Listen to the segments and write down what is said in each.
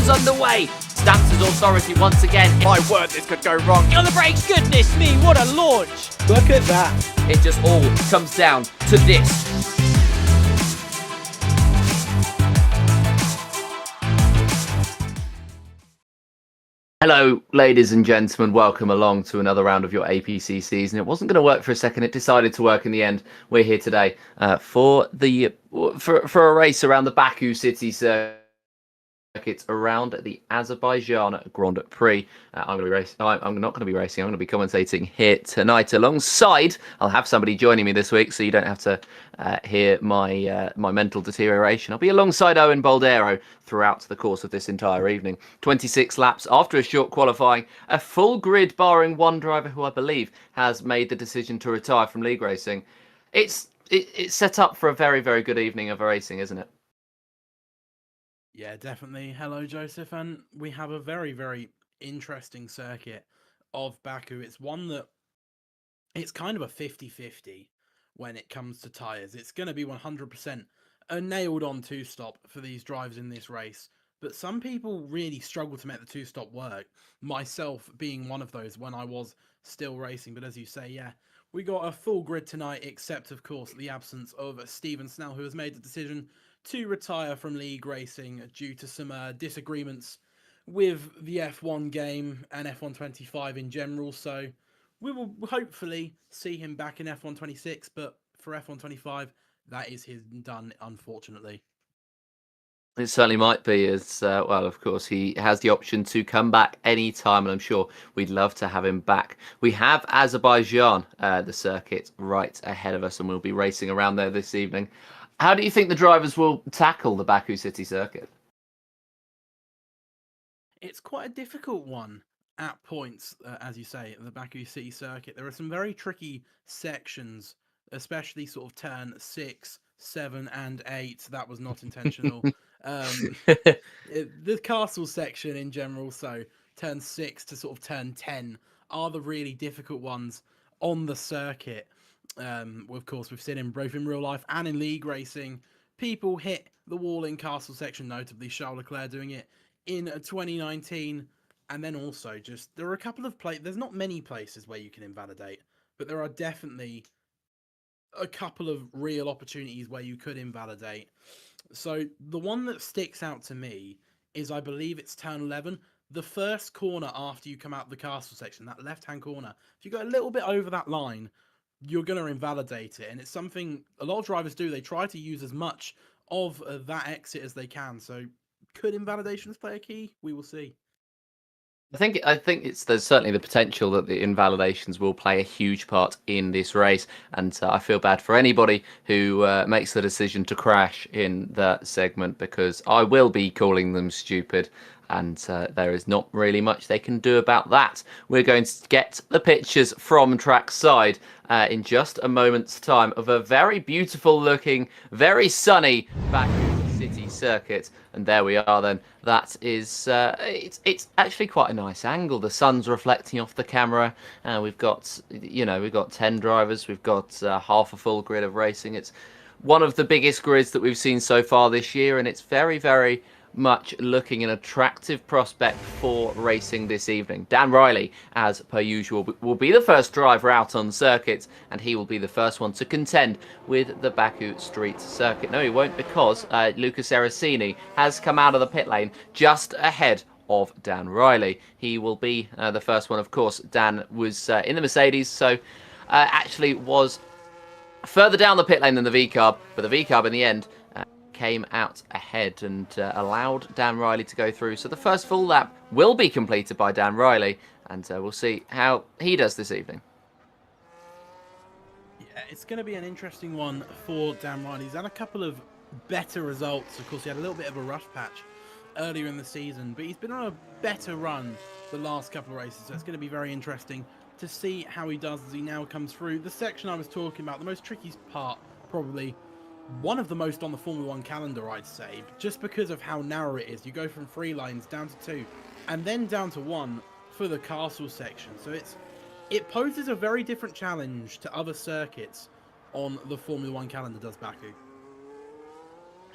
wheels underway. Stamps his authority once again. My word, this could go wrong. On the brakes, goodness me, what a launch. Look at that. It just all comes down to this. Hello, ladies and gentlemen. Welcome along to another round of your APC season. It wasn't going to work for a second. It decided to work in the end. We're here today for a race around the Baku city circuit around the Azerbaijan Grand Prix. I'm not going to be racing. I'm going to be commentating here tonight alongside. I'll have somebody joining me this week, so you don't have to hear my mental deterioration. I'll be alongside Owen Boldero throughout the course of this entire evening. 26 laps after a short qualifying, a full grid barring one driver who I believe has made the decision to retire from league racing. It's set up for a very, very good evening of racing, isn't it? Yeah, definitely. Hello, Joseph. And we have a very, very interesting circuit of Baku. It's one that it's kind of a 50-50 when it comes to tyres. It's going to be 100% a nailed-on two-stop for these drivers in this race. But some people really struggle to make the two-stop work, myself being one of those when I was still racing. But as you say, yeah, we got a full grid tonight, except, of course, the absence of Stephen Snell, who has made the decision to retire from league racing due to some disagreements with the F1 game and F125 in general. So we will hopefully see him back in F126, but for F125, that is his done, unfortunately. It certainly might be, as well, of course, he has the option to come back any time, and I'm sure we'd love to have him back. We have Azerbaijan, the circuit, right ahead of us, and we'll be racing around there this evening. How do you think the drivers will tackle the Baku city circuit? It's quite a difficult one at points, as you say, the Baku city circuit. There are some very tricky sections, especially sort of turn 6, 7, and 8. That was not intentional. The castle section in general, so turn 6 to sort of turn 10, are the really difficult ones on the circuit. Of course, we've seen him both in real life and in league racing. People hit the wall in castle section, notably Charles Leclerc doing it in 2019. And then also just, there are a couple of places, there's not many places where you can invalidate, but there are definitely a couple of real opportunities where you could invalidate. So the one that sticks out to me is, I believe it's turn 11, the first corner after you come out the castle section, that left-hand corner. If you go a little bit over that line, you're going to invalidate it. And it's something a lot of drivers do. They try to use as much of that exit as they can. So could invalidations play a key? We will see. I think there's certainly the potential that the invalidations will play a huge part in this race, and I feel bad for anybody who makes the decision to crash in that segment, because I will be calling them stupid, and there is not really much they can do about that. We're going to get the pictures from trackside in just a moment's time of a very beautiful looking, very sunny Baku city circuit, and there we are then. That is it's actually quite a nice angle. The sun's reflecting off the camera. We've got 10 drivers, we've got half a full grid of racing. It's one of the biggest grids that we've seen so far this year, and it's very, very much looking an attractive prospect for racing this evening. Dan Riley, as per usual, will be the first driver out on circuit, and he will be the first one to contend with the Baku street circuit. No, he won't, because Lucas Erasini has come out of the pit lane just ahead of Dan Riley. He will be the first one, of course. Dan was in the Mercedes, so actually was further down the pit lane than the V-Carb, but the V-Carb in the end came out ahead and allowed Dan Riley to go through. So the first full lap will be completed by Dan Riley, and we'll see how he does this evening. Yeah, it's going to be an interesting one for Dan Riley. He's had a couple of better results. Of course, he had a little bit of a rough patch earlier in the season, but he's been on a better run the last couple of races. So it's going to be very interesting to see how he does as he now comes through the section I was talking about. The most tricky part, probably one of the most on the Formula 1 calendar, I'd say, just because of how narrow it is. You go from 3 lanes down to 2, and then down to 1 for the castle section. So it poses a very different challenge to other circuits on the Formula 1 calendar, does Baku.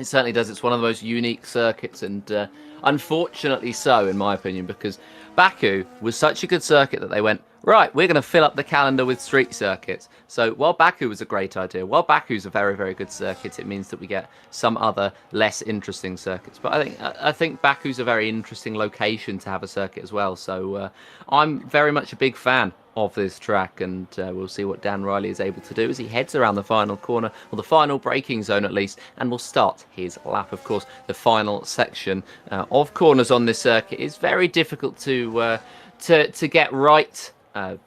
It certainly does. It's one of the most unique circuits, and unfortunately so, in my opinion, because Baku was such a good circuit that they went, right, we're going to fill up the calendar with street circuits. So while Baku was a great idea, while Baku's a very, very good circuit, it means that we get some other less interesting circuits. But I think Baku's a very interesting location to have a circuit as well. So I'm very much a big fan of this track, and we'll see what Dan Riley is able to do as he heads around the final corner, or the final braking zone at least, and will start his lap. Of course, the final section of corners on this circuit is very difficult to get right.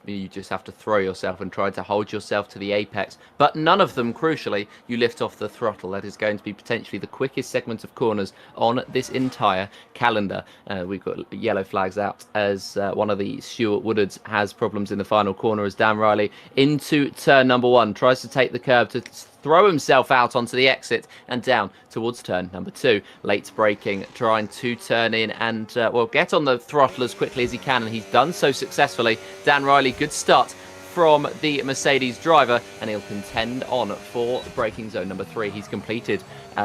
You just have to throw yourself and try to hold yourself to the apex, but none of them, crucially, you lift off the throttle. That is going to be potentially the quickest segment of corners on this entire calendar. We've got yellow flags out as one of the Stuart Woodards has problems in the final corner as Dan Riley into turn number 1 tries to take the curb to throw himself out onto the exit and down towards turn number 2. Late braking, trying to turn in and get on the throttle as quickly as he can, and he's done so successfully. Dan Riley, good start from the Mercedes driver, and he'll contend on for braking zone number 3. He's completed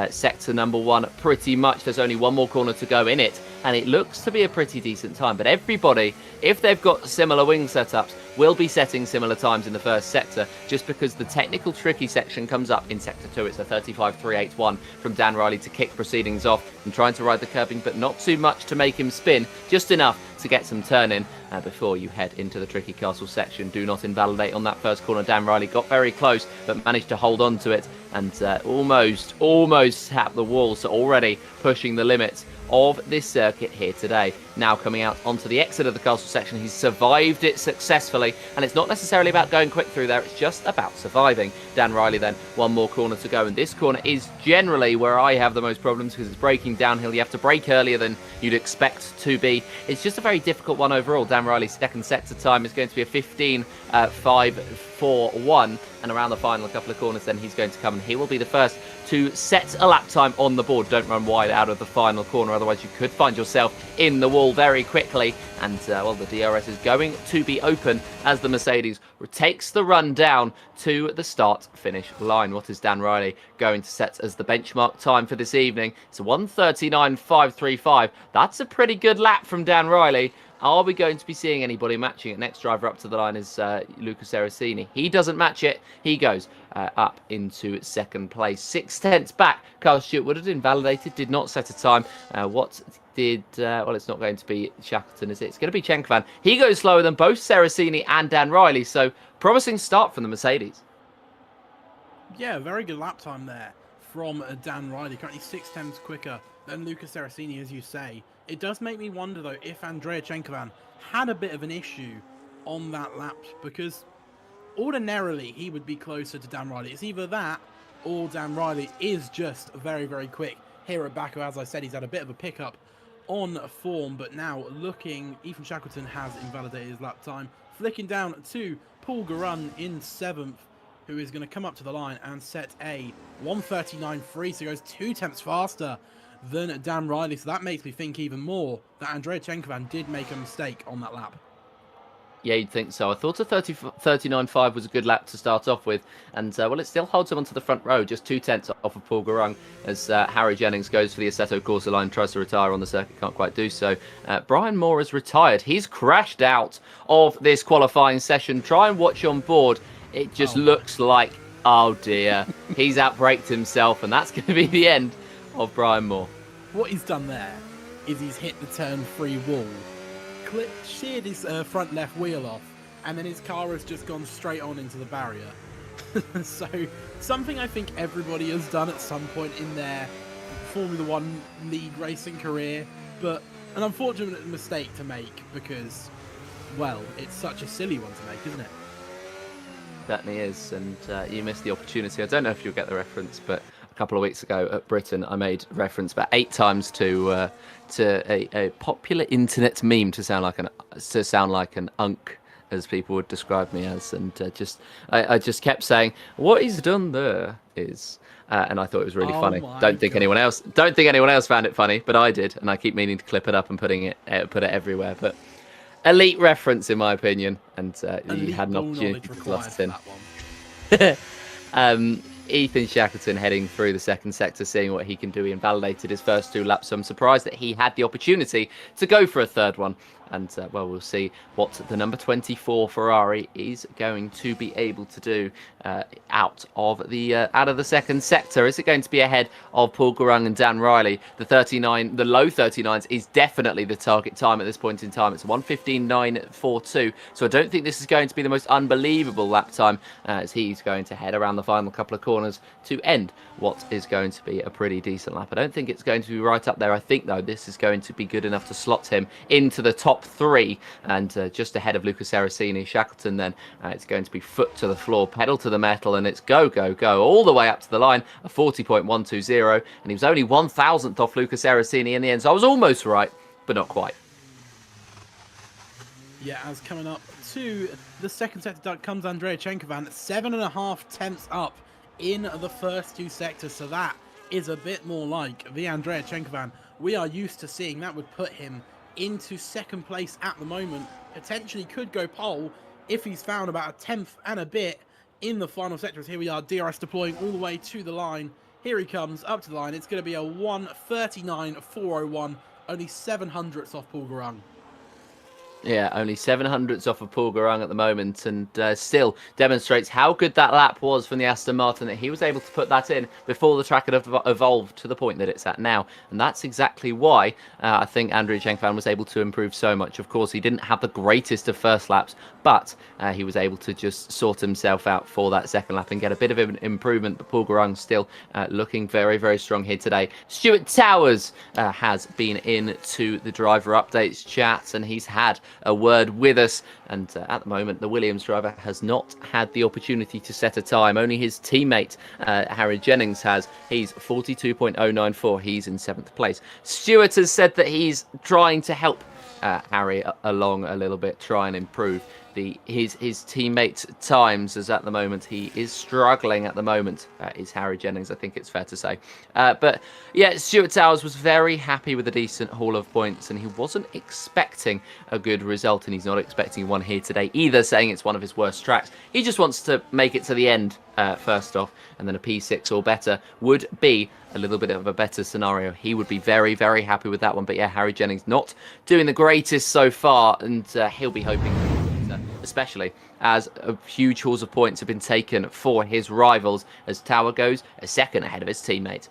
sector number 1 pretty much. There's only one more corner to go in it, and it looks to be a pretty decent time. But everybody, if they've got similar wing setups, will be setting similar times in the first sector, just because the technical tricky section comes up in sector 2. It's a 35.381 from Dan Riley to kick proceedings off and trying to ride the curbing, but not too much to make him spin, just enough to get some turn in before you head into the tricky castle section. Do not invalidate on that first corner. Dan Riley got very close but managed to hold on to it and almost tapped the wall, so already pushing the limits of this circuit here today. Now coming out onto the exit of the castle section, he's survived it successfully, and it's not necessarily about going quick through there, it's just about surviving. Dan Riley then, one more corner to go, and this corner is generally where I have the most problems because it's braking downhill. You have to brake earlier than you'd expect to be. It's just a very difficult one overall. Dan Riley's second sector time is going to be a 15.541, and around the final couple of corners then he's going to come, and he will be the first to set a lap time on the board. Don't run wide out of the final corner, otherwise you could find yourself in the wall very quickly. And the DRS is going to be open as the Mercedes takes the run down to the start-finish line. What is Dan Riley going to set as the benchmark time for this evening? It's a 1:39.535. That's a pretty good lap from Dan Riley. Are we going to be seeing anybody matching it? Next driver up to the line is Luca Seracini. He doesn't match it. He goes up into second place. 6/10 back. Carl Stewart Woodard invalidated, did not set a time. It's not going to be Shackleton, is it? It's going to be Chenkovan. He goes slower than both Seracini and Dan Riley, so promising start from the Mercedes. Yeah, very good lap time there from Dan Riley. Currently 6/10 quicker than Luca Seracini, as you say. It does make me wonder, though, if Andrea Chenkovan had a bit of an issue on that lap, because ordinarily he would be closer to Dan Riley. It's either that or Dan Riley is just very, very quick here at Baku. As I said, he's had a bit of a pickup on form, but now looking, Ethan Shackleton has invalidated his lap time, flicking down to Paul Garun in 7th, who is going to come up to the line and set a 1:39.3, so goes 2 tenths faster than Dan Riley. So that makes me think even more that Andrea Chenkovan did make a mistake on that lap. Yeah, you'd think so. I thought a 39.5 was a good lap to start off with, and it still holds him onto the front row, just 2 tenths off of Paul Garung as Harry Jennings goes for the Assetto Corsa line, tries to retire on the circuit, can't quite do so. Brian Moore has retired. He's crashed out of this qualifying session. Try and watch on board. It just looks like, oh dear, he's outbraked himself, and that's going to be the end of Brian Moore. What he's done there is he's hit the turn 3 wall, sheared his front left wheel off, and then his car has just gone straight on into the barrier. So something I think everybody has done at some point in their Formula 1 league racing career, but an unfortunate mistake to make because, well, it's such a silly one to make, isn't it? Certainly is, and you missed the opportunity. I don't know if you'll get the reference, but a couple of weeks ago at Britain, I made reference about 8 times to a popular internet meme to sound like an unk, as people would describe me as, and I just kept saying what he's done there is, and I thought it was really funny. Don't think anyone else found it funny, but I did, and I keep meaning to clip it up and put it everywhere, but. Elite reference, in my opinion, and you had an opportunity to blast in. Ethan Shackleton heading through the second sector, seeing what he can do. He invalidated his first 2 laps, so I'm surprised that he had the opportunity to go for a third one. And, well, we'll see what the number 24 Ferrari is going to be able to do out of the second sector. Is it going to be ahead of Paul Garung and Dan Riley? The low 39s is definitely the target time at this point in time. It's 1:15.942. So I don't think this is going to be the most unbelievable lap time as he's going to head around the final couple of corners to end what is going to be a pretty decent lap. I don't think it's going to be right up there. I think, though, this is going to be good enough to slot him into the top 3 and just ahead of Lucas Aracini. Shackleton then, it's going to be foot to the floor, pedal to the metal, and it's go, go, go all the way up to the line, a 40.120, and he was only 1,000th off Lucas Aracini in the end, so I was almost right, but not quite. Yeah, as coming up to the second sector comes Andrea Chenkovan, 7.5 tenths up in the first 2 sectors, so that is a bit more like the Andrea Chenkovan we are used to seeing. That would put him into second place at the moment, potentially could go pole if he's found about a tenth and a bit in the final sectors. Here we are, DRS deploying all the way to the line. Here he comes up to the line. It's going to be a 1:39.401, only 700ths off Paul Garung. Yeah, only 700ths off of Paul Garung at the moment, and still demonstrates how good that lap was from the Aston Martin, that he was able to put that in before the track had evolved to the point that it's at now. And that's exactly why I think Andrea Chenkovan was able to improve so much. Of course, he didn't have the greatest of first laps, but he was able to just sort himself out for that second lap and get a bit of an improvement. But Paul Garung still looking very, very strong here today. Stuart Towers has been into the driver updates chat, and he's had a word with us, and at the moment the Williams driver has not had the opportunity to set a time. Only his teammate Harry Jennings has. He's 42.094. He's in 7th place. Stuart has said that he's trying to help Harry along a little bit, try and improve his teammate times, as at the moment he is struggling at the moment, is Harry Jennings, I think it's fair to say. But yeah, Stuart Towers was very happy with a decent haul of points, and he wasn't expecting a good result, and he's not expecting one here today either, saying it's one of his worst tracks. He just wants to make it to the end first off, and then a P6 or better would be a little bit of a better scenario. He would be very, very happy with that one. But yeah, Harry Jennings not doing the greatest so far, and he'll be hoping, especially as huge hauls of points have been taken for his rivals, as Tower goes a second ahead of his teammate,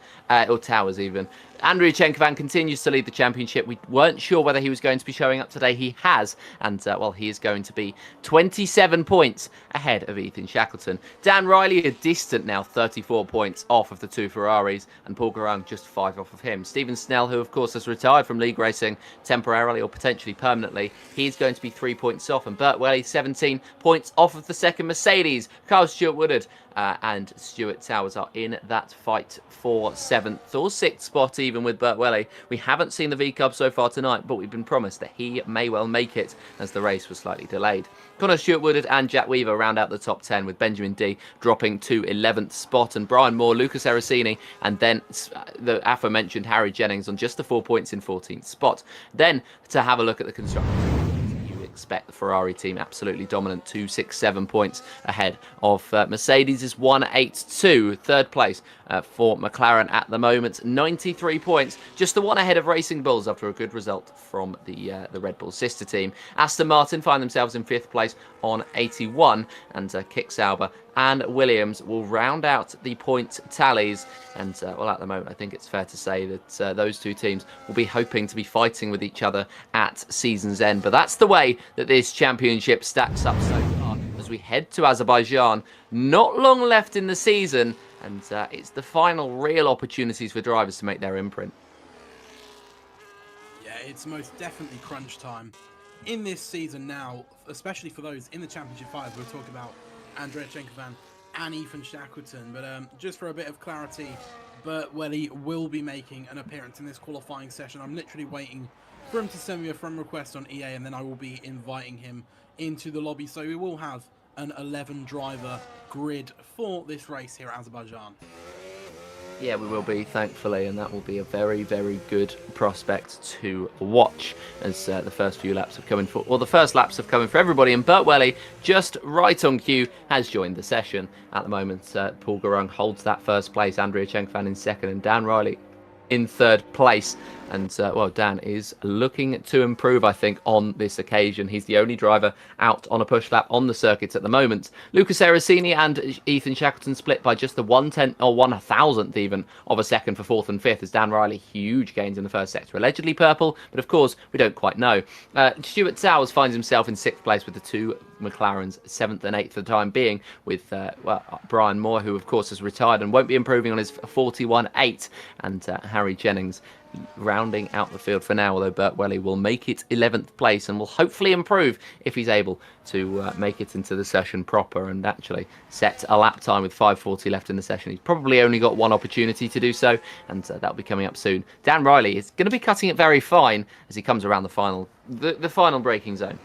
or Towers even. Andrea Chenkovan continues to lead the championship. We weren't sure whether he was going to be showing up today. He has, and well, he is going to be 27 points ahead of Ethan Shackleton. Dan Riley a distant now 34 points off of the 2 Ferraris, and Paul Garung just 5 off of him. Stephen Snell, who of course has retired from league racing temporarily or potentially permanently, he's going to be 3 points off, and Burt Welly 17 points off of the second Mercedes. Carl Stewart Woodard and Stuart Towers are in that fight for 7th or 6th spot, even with Burt Welly. We haven't seen the V-Cub so far tonight, but we've been promised that he may well make it, as the race was slightly delayed. Connor Stewart Woodard and Jack Weaver round out the top 10, with Benjamin D dropping to 11th spot, and Brian Moore, Lucas Aracini, and then the aforementioned Harry Jennings on just the 4 points in 14th spot. Then to have a look at the construction. Expect the Ferrari team absolutely dominant, 267 points ahead of Mercedes is 182. Third place for McLaren at the moment, 93 points, just the one ahead of Racing Bulls after a good result from the Red Bull sister team. Aston Martin find themselves in 5th place on 81, and Kick Sauber and Williams will round out the point tallies. And well, at the moment, I think it's fair to say that those two teams will be hoping to be fighting with each other at season's end. But that's the way that this championship stacks up so far as we head to Azerbaijan. Not long left in the season, and it's the final real opportunities for drivers to make their imprint. Yeah, it's most definitely crunch time in this season now, especially for those in the Championship 5. We'll talk about Andrea Chenkovan and Ethan Shackleton, but just for a bit of clarity, Burt Welly will be making an appearance in this qualifying session. I'm literally waiting for him to send me a friend request on EA, and then I will be inviting him into the lobby. So we will have an 11 driver grid for this race here at Azerbaijan. Yeah, we will be, thankfully, and that will be a very, very good prospect to watch as the first few laps have come in for, well, the first laps have come in for everybody, and Burt Welly, just right on cue, has joined the session. At the moment, Paul Garung holds that first place, Andrea Chenkvan in second, and Dan Riley in third place. And, well, Dan is looking to improve, I think, on this occasion. He's the only driver out on a push lap on the circuit at the moment. Lucas Erasini and Ethan Shackleton split by just the 1/10 or 1/1000th even of a second for fourth and fifth, as Dan Riley, huge gains in the first sector, allegedly purple, but of course, we don't quite know. Stuart Towers finds himself in sixth place with the two McLarens, seventh and eighth for the time being, with Brian Moore, who of course has retired and won't be improving on his 41.8, and Harry Jennings rounding out the field for now, although Burt Welly will make it 11th place and will hopefully improve if he's able to make it into the session proper and actually set a lap time with 5:40 left in the session. He's probably only got one opportunity to do so, and that'll be coming up soon. Dan Riley is going to be cutting it very fine as he comes around the final braking zone.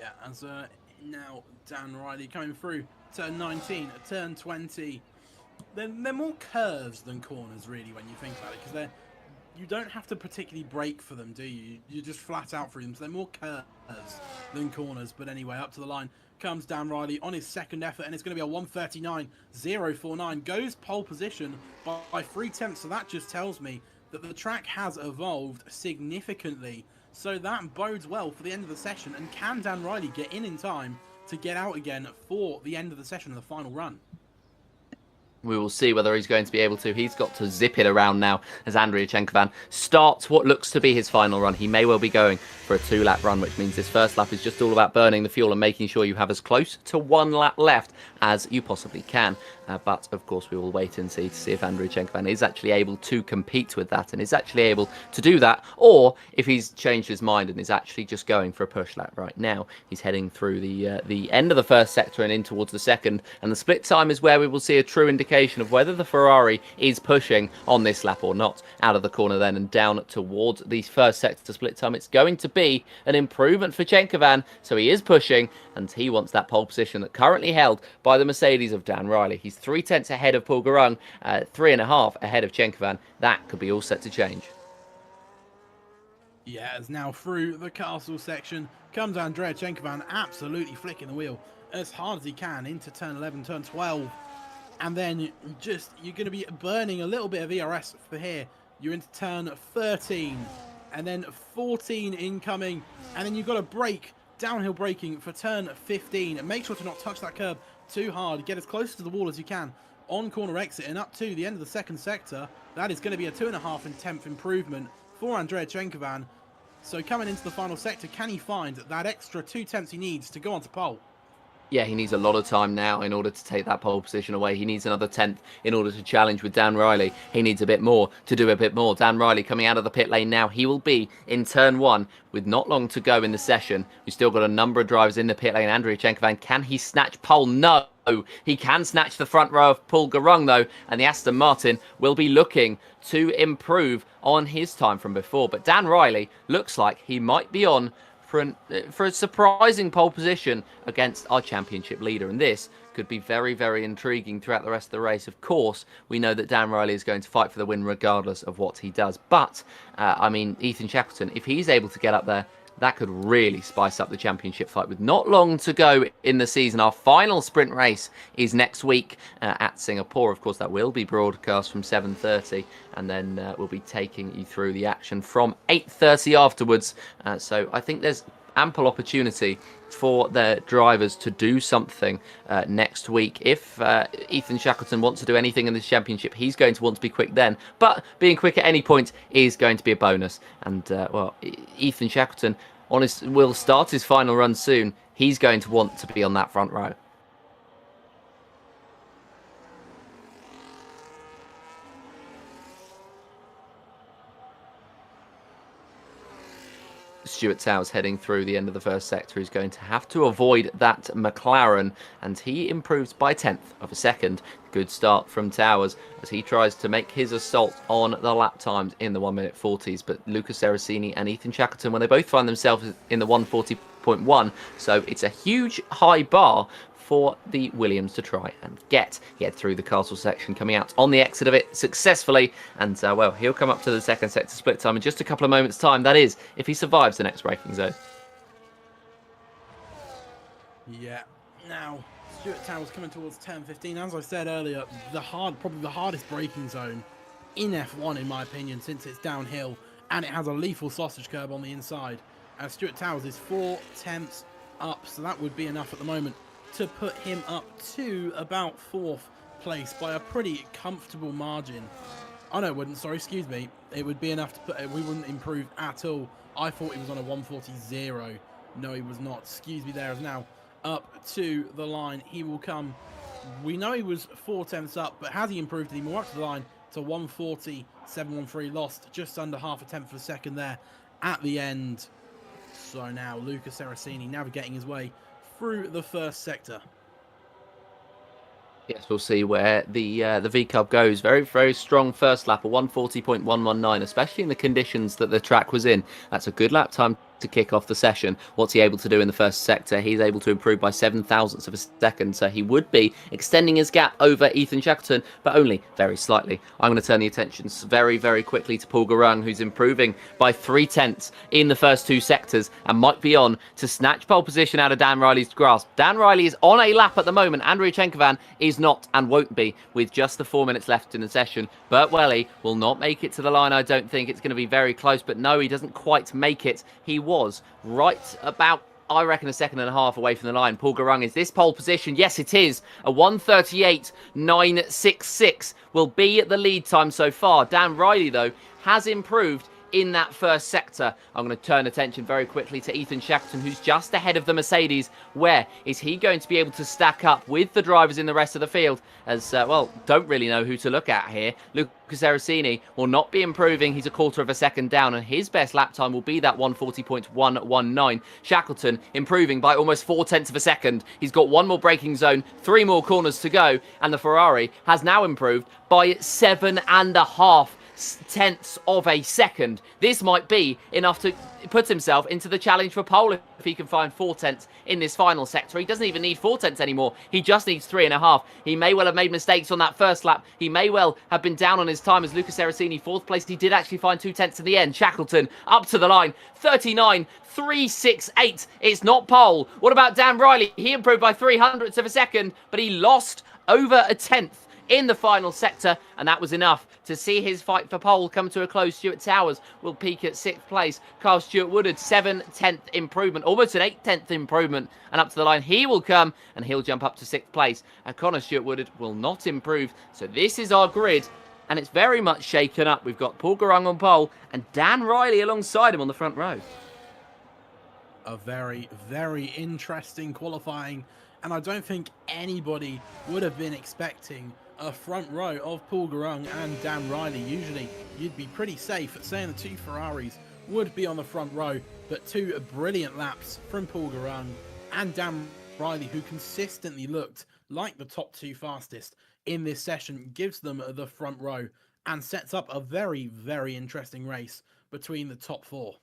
Yeah, as now Dan Riley coming through turn 19, turn 20. They're more curves than corners, really, when you think about it, because you don't have to particularly brake for them, do you? You just flat out through them, so they're more curves than corners. But anyway, up to the line comes Dan Riley on his second effort, and it's going to be a 1:39.049. Goes pole position by 3/10, so that just tells me that the track has evolved significantly. So that bodes well for the end of the session, and can Dan Riley get in time to get out again for the end of the session and the final run? We will see whether he's going to be able to. He's got to zip it around now as Andrea Chenkvan starts what looks to be his final run. He may well be going for a 2-lap run, which means this first lap is just all about burning the fuel and making sure you have as close to 1 lap left as you possibly can. But, of course, we will wait and see to see if Andrea Chenkvan is actually able to compete with that and is actually able to do that, or if he's changed his mind and is actually just going for a push lap right now. He's heading through the end of the first sector and in towards the second, and the split time is where we will see a true indication of whether the Ferrari is pushing on this lap or not. Out of the corner then and down towards the first sector split time, it's going to be an improvement for Chenkvan, so he is pushing and he wants that pole position that currently held by the Mercedes of Dan Riley. He's 3/10 ahead of Paul Garung, 3.5 ahead of Chenkvan. That could be all set to change. Yeah, as now through the castle section comes Andrea Chenkvan, absolutely flicking the wheel as hard as he can into turn 11, turn 12. And then you're going to be burning a little bit of ERS for here. You're into turn 13 and then 14 incoming. And then you've got to brake, downhill braking for turn 15. And make sure to not touch that curb too hard. Get as close to the wall as you can on corner exit and up to the end of the second sector. That is going to be a 2.5 and 10th improvement for Andrea Chenkvan. So coming into the final sector, can he find that extra 2/10 he needs to go on to pole? Yeah, he needs a lot of time now in order to take that pole position away. He needs another 10th in order to challenge with Dan Riley. He needs a bit more to do a bit more. Dan Riley coming out of the pit lane now. He will be in turn 1 with not long to go in the session. We've still got a number of drivers in the pit lane. Andrea Chenkvan, can he snatch pole? No. He can snatch the front row of Paul Garung, though, and the Aston Martin will be looking to improve on his time from before. But Dan Riley looks like he might be on for a surprising pole position against our championship leader, and this could be very, very intriguing throughout the rest of the race. Of course, we know that Dan Riley is going to fight for the win regardless of what he does, but I mean, Ethan Shackleton, if he's able to get up there, that could really spice up the championship fight with not long to go in the season. Our final sprint race is next week at Singapore. Of course, that will be broadcast from 7:30, and then we'll be taking you through the action from 8:30 afterwards. So I think there's ample opportunity for their drivers to do something next week. If Ethan Shackleton wants to do anything in this championship, he's going to want to be quick then. But being quick at any point is going to be a bonus. And, well, Ethan Shackleton will start his final run soon. He's going to want to be on that front row. Stuart Towers heading through the end of the first sector is going to have to avoid that McLaren, and he improves by 1/10 of a second. Good start from Towers as he tries to make his assault on the lap times in the 1:40s, but Lucas Erasini and Ethan Shackleton, when they both find themselves in the 1:40.1, so it's a huge high bar for the Williams to try and get. He had through the castle section, coming out on the exit of it successfully, and well, he'll come up to the second sector split time in just a couple of moments' time. That is, if he survives the next braking zone. Yeah. Now, Stuart Towers coming towards 10-15. As I said earlier, probably the hardest braking zone in F1, in my opinion, since it's downhill, and it has a lethal sausage curb on the inside. And Stuart Towers is 4/10 up, so that would be enough at the moment to put him up to about 4th place by a pretty comfortable margin. Oh no, it wouldn't. Sorry, excuse me. It would be enough to put. We wouldn't improve at all. I thought he was on a 140.0. No, he was not. Excuse me. There is now up to the line. He will come. We know he was 4/10 up, but has he improved anymore? Up to the line to 140.713. Lost just under half a tenth of a second there at the end. So now Luca Seracini navigating his way through the first sector. Yes, we'll see where the V-Cub goes. Very, very strong first lap, a 140.119, especially in the conditions that the track was in. That's a good lap time to kick off the session. What's he able to do in the first sector? He's able to improve by 7 thousandths of a second, so he would be extending his gap over Ethan Shackleton, but only very slightly. I'm going to turn the attention very, very quickly to Paul Garung, who's improving by 3/10 in the first 2 sectors and might be on to snatch pole position out of Dan Riley's grasp. Dan Riley is on a lap at the moment. Andrew Chenkovan is not and won't be with just the 4 minutes left in the session. Burt Welly will not make it to the line. I don't think it's going to be very close, but no, he doesn't quite make it. He was right about, I reckon, a second and a half away from the line. Paul Garung, is this pole position? Yes, it is. A 1:38.966 will be at the lead time so far. Dan Riley, though, has improved in that first sector. I'm going to turn attention very quickly to Ethan Shackleton, who's just ahead of the Mercedes. Where is he going to be able to stack up with the drivers in the rest of the field? As, well, don't really know who to look at here. Lucas Eracini will not be improving. He's a quarter of a second down, and his best lap time will be that 140.119. Shackleton improving by almost 4/10 of a second. He's got one more braking zone, 3 more corners to go, and the Ferrari has now improved by 7.5 tenths of a second. This might be enough to put himself into the challenge for pole if he can find 4/10 in this final sector. He doesn't even need 4/10 anymore. He just needs 3.5. He may well have made mistakes on that first lap. He may well have been down on his time as Lucas Eracini 4th place. He did actually find 2/10 in the end. Shackleton up to the line, 39.368. It's not pole. What about Dan Riley? He improved by 0.03 of a second, but he lost over a tenth in the final sector, and that was enough to see his fight for pole come to a close. Stuart Towers will peak at 6th place. Carl Stewart Woodard, 7/10 improvement, almost an 8/10 improvement, and up to the line he will come, and he'll jump up to 6th place. And Connor Stewart Woodard will not improve. So this is our grid, and it's very much shaken up. We've got Paul Garung on pole, and Dan Riley alongside him on the front row. A very, very interesting qualifying, and I don't think anybody would have been expecting a front row of Paul Garung and Dan Riley. Usually you'd be pretty safe at saying the 2 Ferraris would be on the front row, but 2 brilliant laps from Paul Garung and Dan Riley, who consistently looked like the top 2 fastest in this session, gives them the front row and sets up a very, very interesting race between the top 4.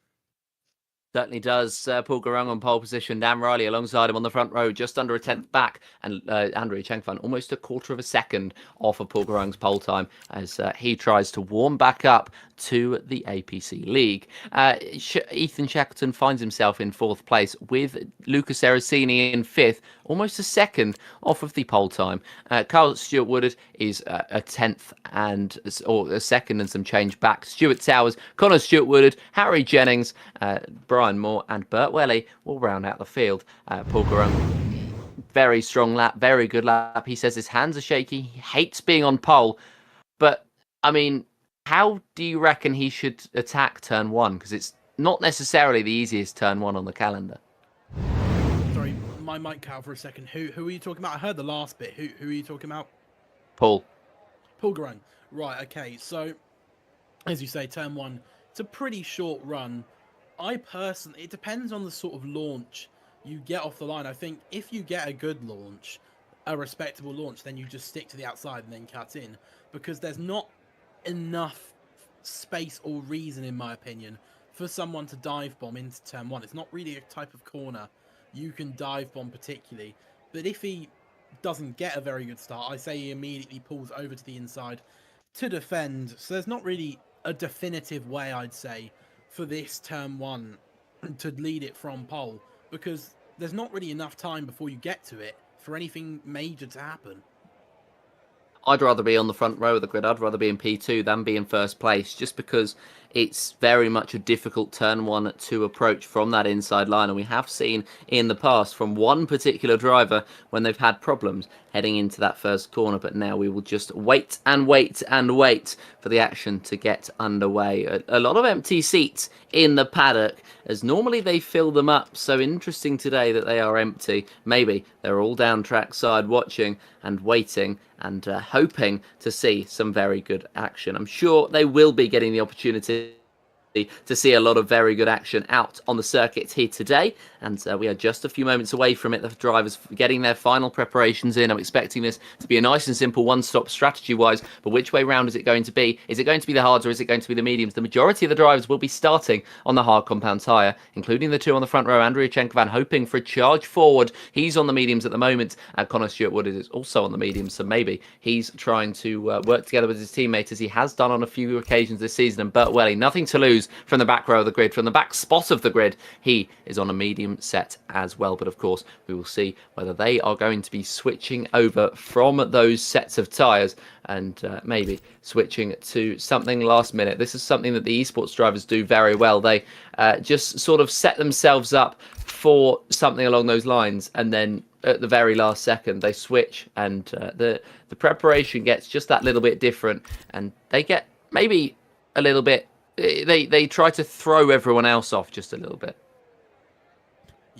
Certainly does. Paul Garung on pole position. Dan Riley alongside him on the front row, just under a tenth back. And Andrew Chengfan almost a quarter of a second off of Paul Garung's pole time as he tries to warm back up to the APC League. Ethan Shackleton finds himself in 4th place with Lucas Eracini in 5th, almost a second off of the pole time. Carl Stewart Woodard is a 10th or a second and some change back. Stuart Towers, Connor Stewart Woodard, Harry Jennings, Brian Moore and Burt Welly will round out the field. Paul Garung, very strong lap, very good lap. He says his hands are shaky. He hates being on pole. But, I mean, how do you reckon he should attack turn 1? Because it's not necessarily the easiest turn 1 on the calendar. Sorry, my mic cut out for a second. Who are you talking about? I heard the last bit. Who are you talking about? Paul Garung. Right, okay. So, as you say, turn 1, it's a pretty short run. It depends on the sort of launch you get off the line. I think if you get a good launch, a respectable launch, then you just stick to the outside and then cut in, because there's not enough space or reason, in my opinion, for someone to dive bomb into turn 1. It's not really a type of corner you can dive bomb particularly. But if he doesn't get a very good start, I say he immediately pulls over to the inside to defend. So there's not really a definitive way, I'd say, for this turn one to lead it from pole, because there's not really enough time before you get to it for anything major to happen. I'd rather be on the front row of the grid. I'd rather be in P2 than be in first place, just because it's very much a difficult turn one to approach from that inside line. And we have seen in the past from one particular driver when they've had problems heading into that first corner. But now we will just wait and wait and wait for the action to get underway. A lot of empty seats in the paddock, as normally they fill them up. So interesting today that they are empty. Maybe they're all down trackside watching and waiting and hoping to see some very good action. I'm sure they will be getting the opportunity to see a lot of very good action out on the circuit here today, and we are just a few moments away from it. The drivers getting their final preparations in. I'm expecting this to be a nice and simple one-stop strategy-wise, but which way round is it going to be? Is it going to be the hards or is it going to be the mediums? The majority of the drivers will be starting on the hard compound tyre, including the two on the front row. Andrea Chenkovan hoping for a charge forward. He's on the mediums at the moment, and Connor Stewart-Wood is also on the mediums, so maybe he's trying to work together with his teammates as he has done on a few occasions this season. And Bert Welly, nothing to lose from the back row of the grid, from the back spot of the grid. He is on a medium set as well, but of course we will see whether they are going to be switching over from those sets of tyres and maybe switching to something last minute. This is something that the esports drivers do very well. They just sort of set themselves up for something along those lines, and then at the very last second they switch, and the preparation gets just that little bit different, and they get maybe a little bit, they try to throw everyone else off just a little bit.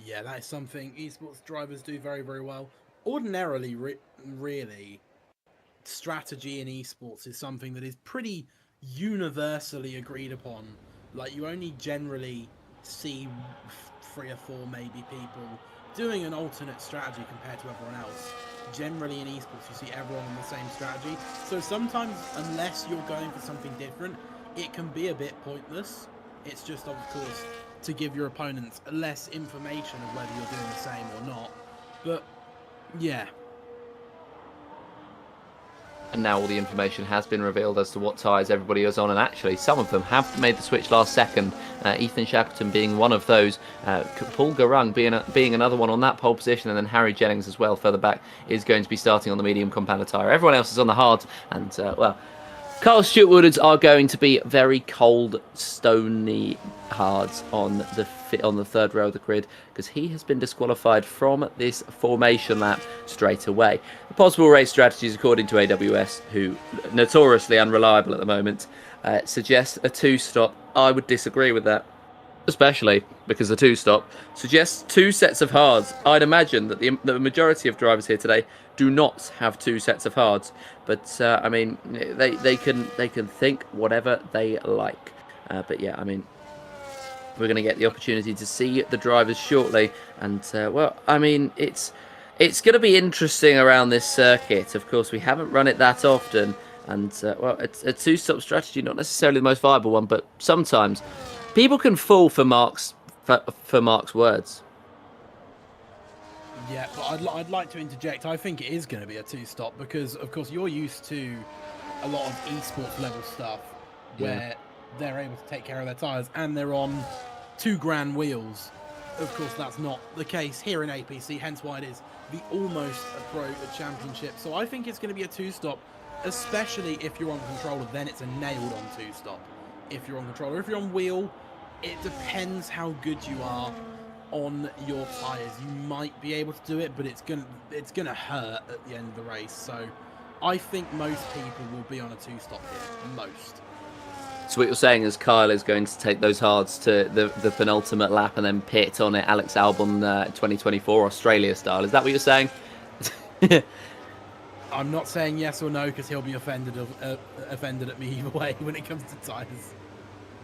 Yeah, that is something esports drivers do very, very well. Ordinarily, really, strategy in esports is something that is pretty universally agreed upon. Like, you only generally see 3 or 4 maybe people doing an alternate strategy compared to everyone else. Generally in esports, you see everyone on the same strategy. So sometimes, unless you're going for something different, it can be a bit pointless. It's just, of course, to give your opponents less information of whether you're doing the same or not. But, yeah. And now all the information has been revealed as to what tyres everybody is on, and actually some of them have made the switch last second. Ethan Shackleton being one of those, Paul Garung being another one on that pole position, and then Harry Jennings as well further back is going to be starting on the medium compounded tyre. Everyone else is on the hard, and well, Carl Stewart-Woods are going to be very cold, stony hards on the third row of the grid, because he has been disqualified from this formation lap straight away. The possible race strategies, according to AWS, who notoriously unreliable at the moment, suggest a 2-stop. I would disagree with that, especially because the 2-stop suggests 2 sets of hards. I'd imagine that the majority of drivers here today do not have 2 sets of hards, but I mean, they can think whatever they like. But yeah, I mean, we're going to get the opportunity to see the drivers shortly, and well, I mean, it's going to be interesting around this circuit. Of course, we haven't run it that often, and well, it's a 2-stop strategy, not necessarily the most viable one, but sometimes people can fall for Mark's words. Yeah, but I'd like to interject. I think it is going to be a 2-stop because, of course, you're used to a lot of esports level stuff where they're able to take care of their tyres and they're on 2 grand wheels. Of course, that's not the case here in APC, hence why it is the almost a pro championship. So I think it's going to be a 2-stop, especially if you're on controller, then it's a nailed on 2-stop. If you're on controller, if you're on wheel, it depends how good you are on your tyres. You might be able to do it, but it's gonna hurt at the end of the race. So I think most people will be on a 2-stop here. Most. So what you're saying is Kyle is going to take those hards to the penultimate lap and then pit on it Alex Albon 2024 Australia style. Is that what you're saying? I'm not saying yes or no because he'll be offended at me either way when it comes to tyres.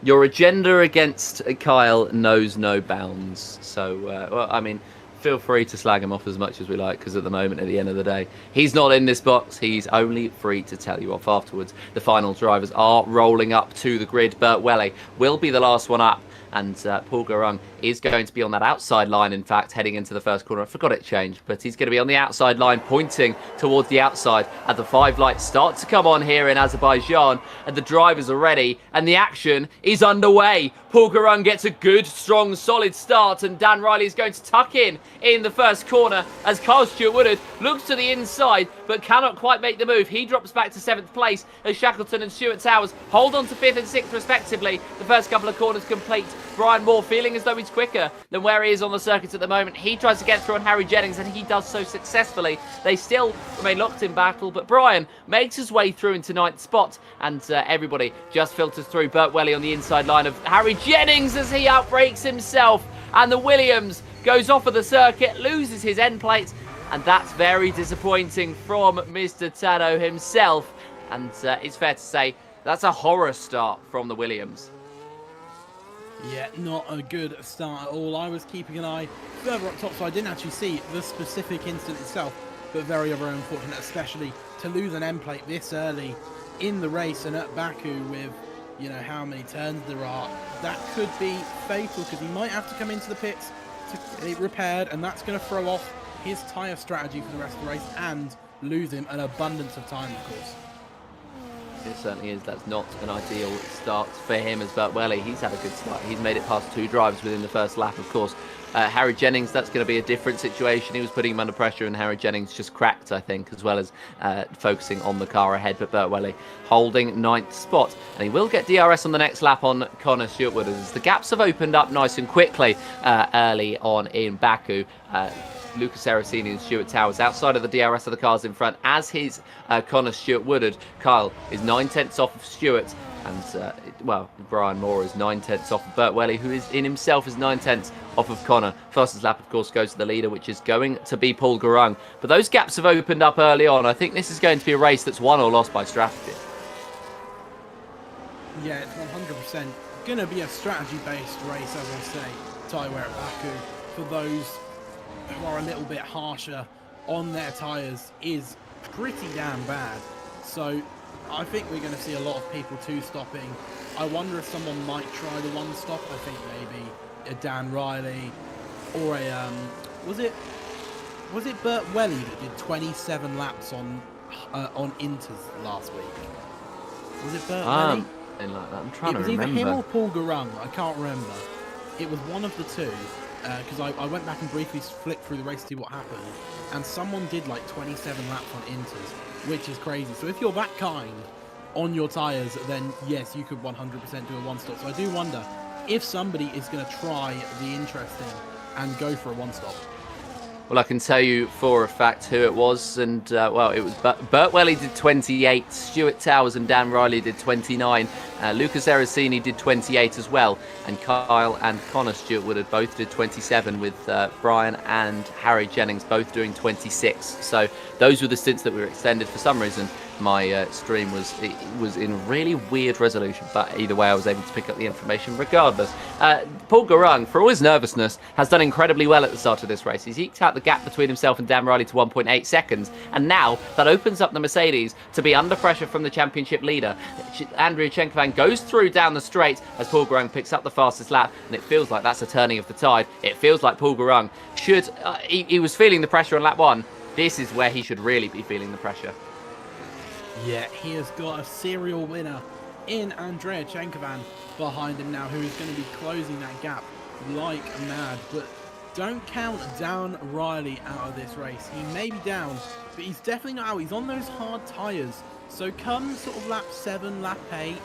Your agenda against Kyle knows no bounds. So, well, I mean, feel free to slag him off as much as we like, because at the moment, at the end of the day, he's not in this box. He's only free to tell you off afterwards. The final drivers are rolling up to the grid. Bert Welly will be the last one up, and Paul Garung is going to be on that outside line, in fact, heading into the first corner. I forgot it changed, but he's going to be on the outside line, pointing towards the outside, as the 5 lights start to come on here in Azerbaijan, and the drivers are ready, and the action is underway. Paul Garung gets a good, strong, solid start, and Dan Riley is going to tuck in the first corner as Kyle Stewart-Woodard looks to the inside, but cannot quite make the move. He drops back to 7th place as Shackleton and Stuart Towers hold on to 5th and 6th respectively. The first couple of corners complete. Brian Moore feeling as though he's quicker than where he is on the circuit at the moment. He tries to get through on Harry Jennings, and he does so successfully. They still remain locked in battle, but Brian makes his way through into 9th spot, and everybody just filters through. Burt Welly on the inside line of Harry Jennings as he outbrakes himself, and the Williams goes off of the circuit, loses his end plate, and that's very disappointing from Mr. Tano himself. And it's fair to say that's a horror start from the Williams. Yeah, not a good start at all. I was keeping an eye further up top, so I didn't actually see the specific incident itself, but very, very unfortunate, especially to lose an end plate this early in the race and at Baku with, you know, how many turns there are. That could be fatal because he might have to come into the pits to get it repaired, and that's going to throw off his tyre strategy for the rest of the race and lose him an abundance of time, of course. It certainly is. That's not an ideal start for him as Burt Welly. He's had a good start. He's made it past 2 drivers within the first lap, of course. Harry Jennings, that's going to be a different situation. He was putting him under pressure, and Harry Jennings just cracked, I think, as well as focusing on the car ahead. But Burt Welly holding 9th spot, and he will get DRS on the next lap on Connor Stewart-Woodard as the gaps have opened up nice and quickly early on in Baku. Lucas Aracini and Stuart Towers outside of the DRS of the cars in front, as his Connor Stewart-Woodard. Kyle is 9/10 off of Stewart, and Brian Moore is 9/10 off of Burt Welly, who is in himself is 9/10 off of Connor. Fastest lap, of course, goes to the leader, which is going to be Paul Garung. But those gaps have opened up early on. I think this is going to be a race that's won or lost by strategy. Yeah, it's 100% going to be a strategy-based race, as I say, Taiwan at Baku. For those who are a little bit harsher on their tyres is pretty damn bad. So I think we're going to see a lot of people two-stopping. I wonder if someone might try the one-stop. I think maybe a Dan Riley or a was it Burt Welly that did 27 laps on Inters last week? Was it Burt Welly? Like that. I'm trying to remember. It was either him or Paul Garung. I can't remember. It was one of the two. Because I went back and briefly flicked through the race to see what happened, and someone did like 27 laps on Inters, which is crazy. So if you're that kind on your tyres, then yes, you could 100% do a one-stop. So I do wonder if somebody is going to try the interesting and go for a one-stop. Well, I can tell you for a fact who it was, and it was Burt Welly did 28, Stuart Towers and Dan Riley did 29, Lucas Aracini did 28 as well, and Kyle and Connor Stewart-Woodard both did 27, with Brian and Harry Jennings both doing 26. So those were the stints that were extended. For some reason, my stream was in really weird resolution, but either way I was able to pick up the information regardless. Paul Garung, for all his nervousness, has done incredibly well at the start of this race. He's eked out the gap between himself and Dan Riley to 1.8 seconds, and now that opens up the Mercedes to be under pressure from the championship leader. Andrea Chenkovan goes through down the straight as Paul Garung picks up the fastest lap, and it feels like that's a turning of the tide. It feels like Paul Garung should he was feeling the pressure on lap 1. This is where he should really be feeling the pressure. Yeah, he has got a serial winner in Andrea Chenkovan behind him now, who is going to be closing that gap like mad. But don't count Dan Riley out of this race. He may be down, but he's definitely not out. He's on those hard tyres. So come sort of lap 7, lap 8,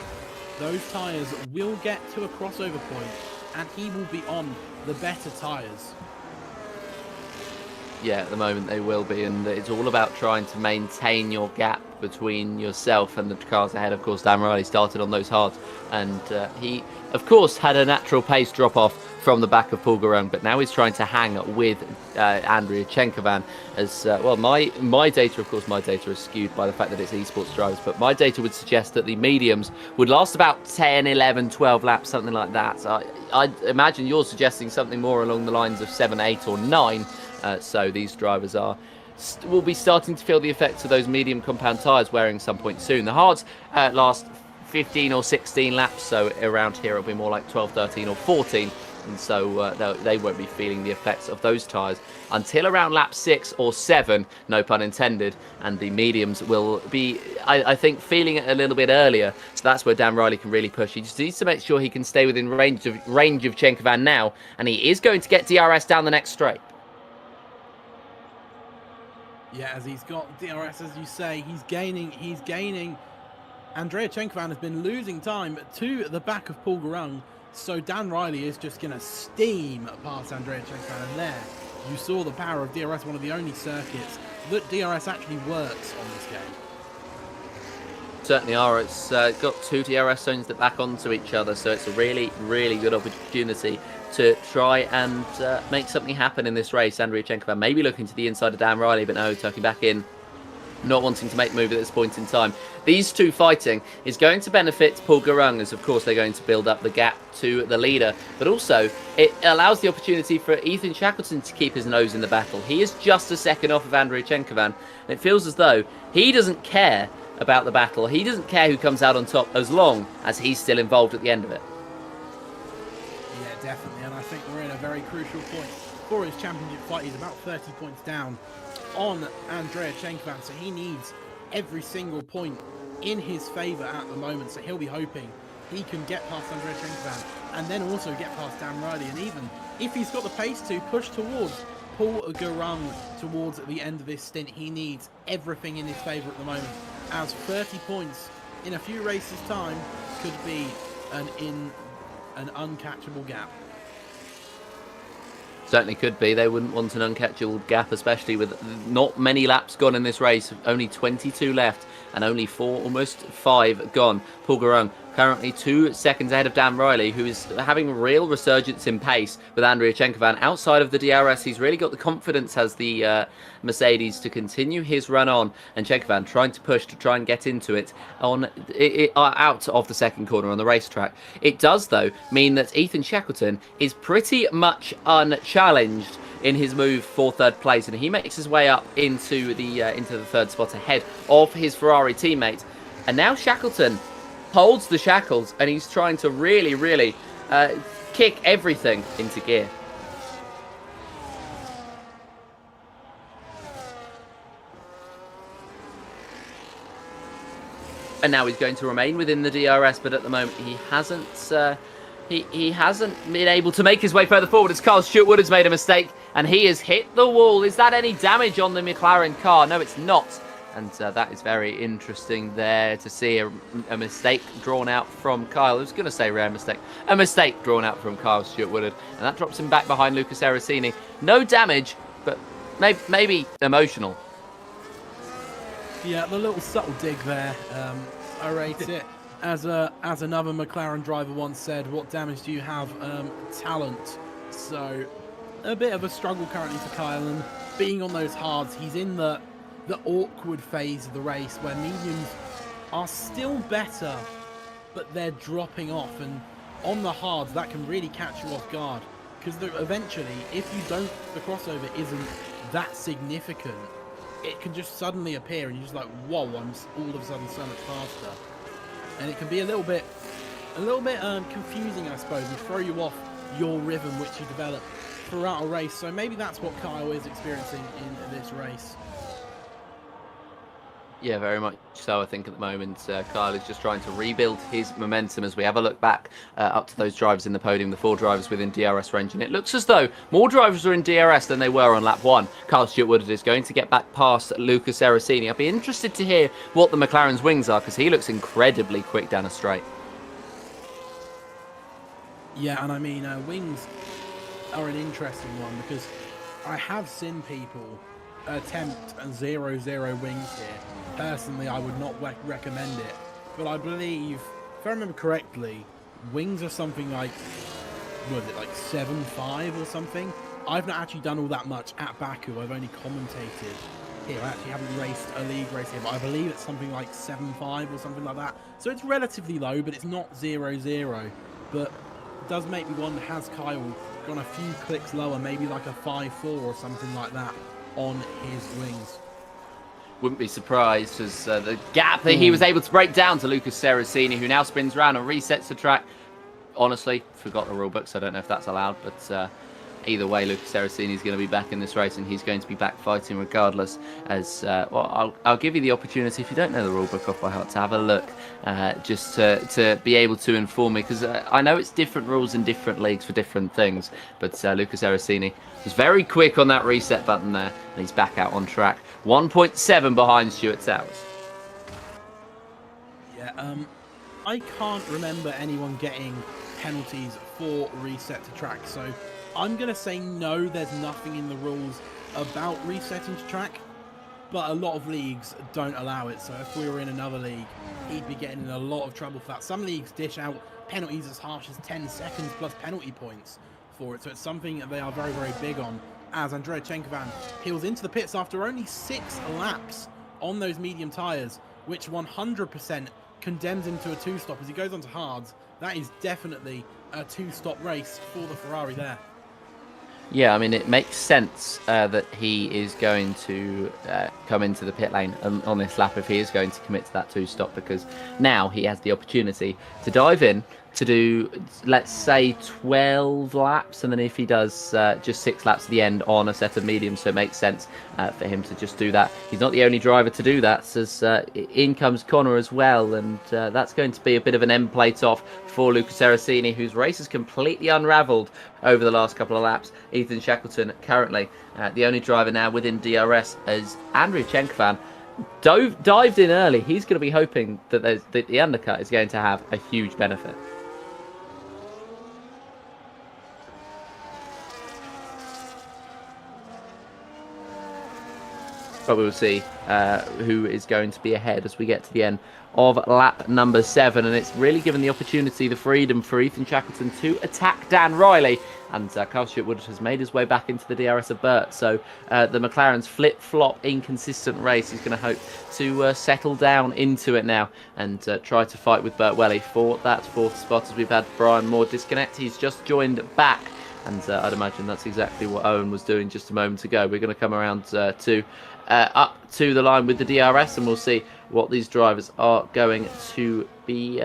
those tyres will get to a crossover point, and he will be on the better tyres. Yeah, at the moment they will be, and it's all about trying to maintain your gap between yourself and the cars ahead. Of course, Dan Riley started on those hards, and he, of course, had a natural pace drop off from the back of Paul Garung, but now he's trying to hang with Andrea Chenkovan. As my data, of course, my data is skewed by the fact that it's esports drivers, but my data would suggest that the mediums would last about 10, 11, 12 laps, something like that. So I imagine you're suggesting something more along the lines of 7, 8 or 9. So these drivers will be starting to feel the effects of those medium compound tyres wearing some point soon. The hards last 15 or 16 laps, so around here it'll be more like 12, 13 or 14, and so they won't be feeling the effects of those tyres until around lap 6 or 7, no pun intended, and the mediums will be, I think, feeling it a little bit earlier, so that's where Dan Riley can really push. He just needs to make sure he can stay within range of Chenkovan now, and he is going to get DRS down the next straight. Yeah, as he's got DRS, as you say, he's gaining. Andrea Chenkovan has been losing time to the back of Paul Garung, so Dan Riley is just going to steam past Andrea Chenkovan, and there you saw the power of DRS, one of the only circuits that DRS actually works on this game. Certainly are. It's got 2 DRS zones that back onto each other, so it's a really, really good opportunity to try and make something happen in this race. Andrea Chenkovan maybe looking to the inside of Dan Riley, but no, tucking back in, not wanting to make the move at this point in time. These two fighting is going to benefit Paul Garung, as of course they're going to build up the gap to the leader, but also it allows the opportunity for Ethan Shackleton to keep his nose in the battle. He is just a second off of Andrea Chenkovan, and it feels as though he doesn't care about the battle. He doesn't care who comes out on top as long as he's still involved at the end of it. Yeah, definitely, and I think we're in a very crucial point for his championship fight. He's about 30 points down on Andrea Chenkovan, so he needs every single point in his favour at the moment, so he'll be hoping he can get past Andrea Chenkovan and then also get past Dan Riley, and even if he's got the pace to push towards Paul Garung towards the end of this stint, he needs everything in his favour at the moment, as 30 points in a few races time could be an uncatchable gap. Certainly could be. They wouldn't want an uncatchable gap, especially with not many laps gone in this race. Only 22 left and only 4, almost 5 gone. Paul Garung currently 2 seconds ahead of Dan Riley, who is having real resurgence in pace with Andrea Chenkovan. Outside of the DRS, he's really got the confidence as the Mercedes to continue his run on, and Chenkovan trying to push to try and get into it on out of the second corner on the racetrack. It does, though, mean that Ethan Shackleton is pretty much unchallenged in his move for third place, and he makes his way up into the third spot ahead of his Ferrari teammate. And now Shackleton holds the shackles, and he's trying to really kick everything into gear. And now he's going to remain within the DRS, but at the moment he hasn't he hasn't been able to make his way further forward, as Carl Stewart has made a mistake and he has hit the wall. Is that any damage on the McLaren car? No, it's not. And that is very interesting there to see a mistake drawn out from Kyle. I was going to say rare mistake. A mistake drawn out from Kyle Stewart-Woodard. And that drops him back behind Lucas Aracini. No damage, but maybe emotional. Yeah, the little subtle dig there. I rate it. As another McLaren driver once said, what damage do you have? Talent. So, a bit of a struggle currently for Kyle. And being on those hards, he's in the awkward phase of the race where mediums are still better, but they're dropping off, and on the hards that can really catch you off guard, because eventually, if the crossover isn't that significant, it can just suddenly appear and you're just like, whoa, I'm all of a sudden so much faster, and it can be a little bit confusing, I suppose, and throw you off your rhythm which you develop throughout a race. So maybe that's what Kyle is experiencing in this race. Yeah, very much so. I think at the moment Kyle is just trying to rebuild his momentum as we have a look back up to those drivers in the podium, the 4 drivers within DRS range, and it looks as though more drivers are in DRS than they were on lap 1. Carl Stewart-Woodard is going to get back past Lucas Aracini. I'd be interested to hear what the McLaren's wings are, because he looks incredibly quick down a straight. Yeah, and I mean, wings are an interesting one, because I have seen people attempt a 0-0 wings here. Personally, I would not recommend it, but I believe, if I remember correctly, wings are something like, what was it, like 7.5 or something? I've not actually done all that much at Baku. I've only commentated here. I actually haven't raced a league race here, but I believe it's something like 7.5 or something like that. So it's relatively low, but it's not 0-0. But it does make me wonder, has Kyle gone a few clicks lower, maybe like a 5.4 or something like that on his wings? Wouldn't be surprised as the gap that he was able to break down to Lucas Seracini, who now spins around and resets the track. Honestly, forgot the rule book, so I don't know if that's allowed, but either way, Lucas Seracini is going to be back in this race, and he's going to be back fighting regardless. As well, I'll give you the opportunity, if you don't know the rule book off by heart, to have a look, just to be able to inform me, because I know it's different rules in different leagues for different things. But Lucas Seracini was very quick on that reset button there, and he's back out on track, 1.7 behind Stuart Towers. Yeah, I can't remember anyone getting penalties for reset to track, so I'm going to say no, there's nothing in the rules about resetting to track, but a lot of leagues don't allow it, so if we were in another league, he'd be getting in a lot of trouble for that. Some leagues dish out penalties as harsh as 10 seconds plus penalty points for it, so it's something that they are very, very big on, as Andrea Chenkovan peels into the pits after only 6 laps on those medium tyres, which 100% condemns him to a 2-stop as he goes on to hards. That is definitely a 2-stop race for the Ferrari there. Yeah, I mean, it makes sense that he is going to come into the pit lane on this lap if he is going to commit to that 2-stop, because now he has the opportunity to dive in to do, let's say, 12 laps, and then if he does just 6 laps at the end on a set of mediums, so it makes sense for him to just do that. He's not the only driver to do that, as in comes Connor as well, and that's going to be a bit of an end plate off for Lucas Seracini, whose race has completely unravelled over the last couple of laps. Ethan Shackleton currently the only driver now within DRS, as Andrea Chenkovan dived in early. He's going to be hoping that the undercut is going to have a huge benefit. But we will see who is going to be ahead as we get to the end of lap number 7, and it's really given the opportunity, the freedom for Ethan Shackleton to attack Dan Riley, and Carl Stuart Wood has made his way back into the DRS of Burt, so the McLaren's flip-flop inconsistent race is going to hope to settle down into it now and try to fight with Burt Welly for that 4th spot, as we've had Brian Moore disconnect. He's just joined back, and I'd imagine that's exactly what Owen was doing just a moment ago. We're going to come around up to the line with the DRS, and we'll see what these drivers are going to be,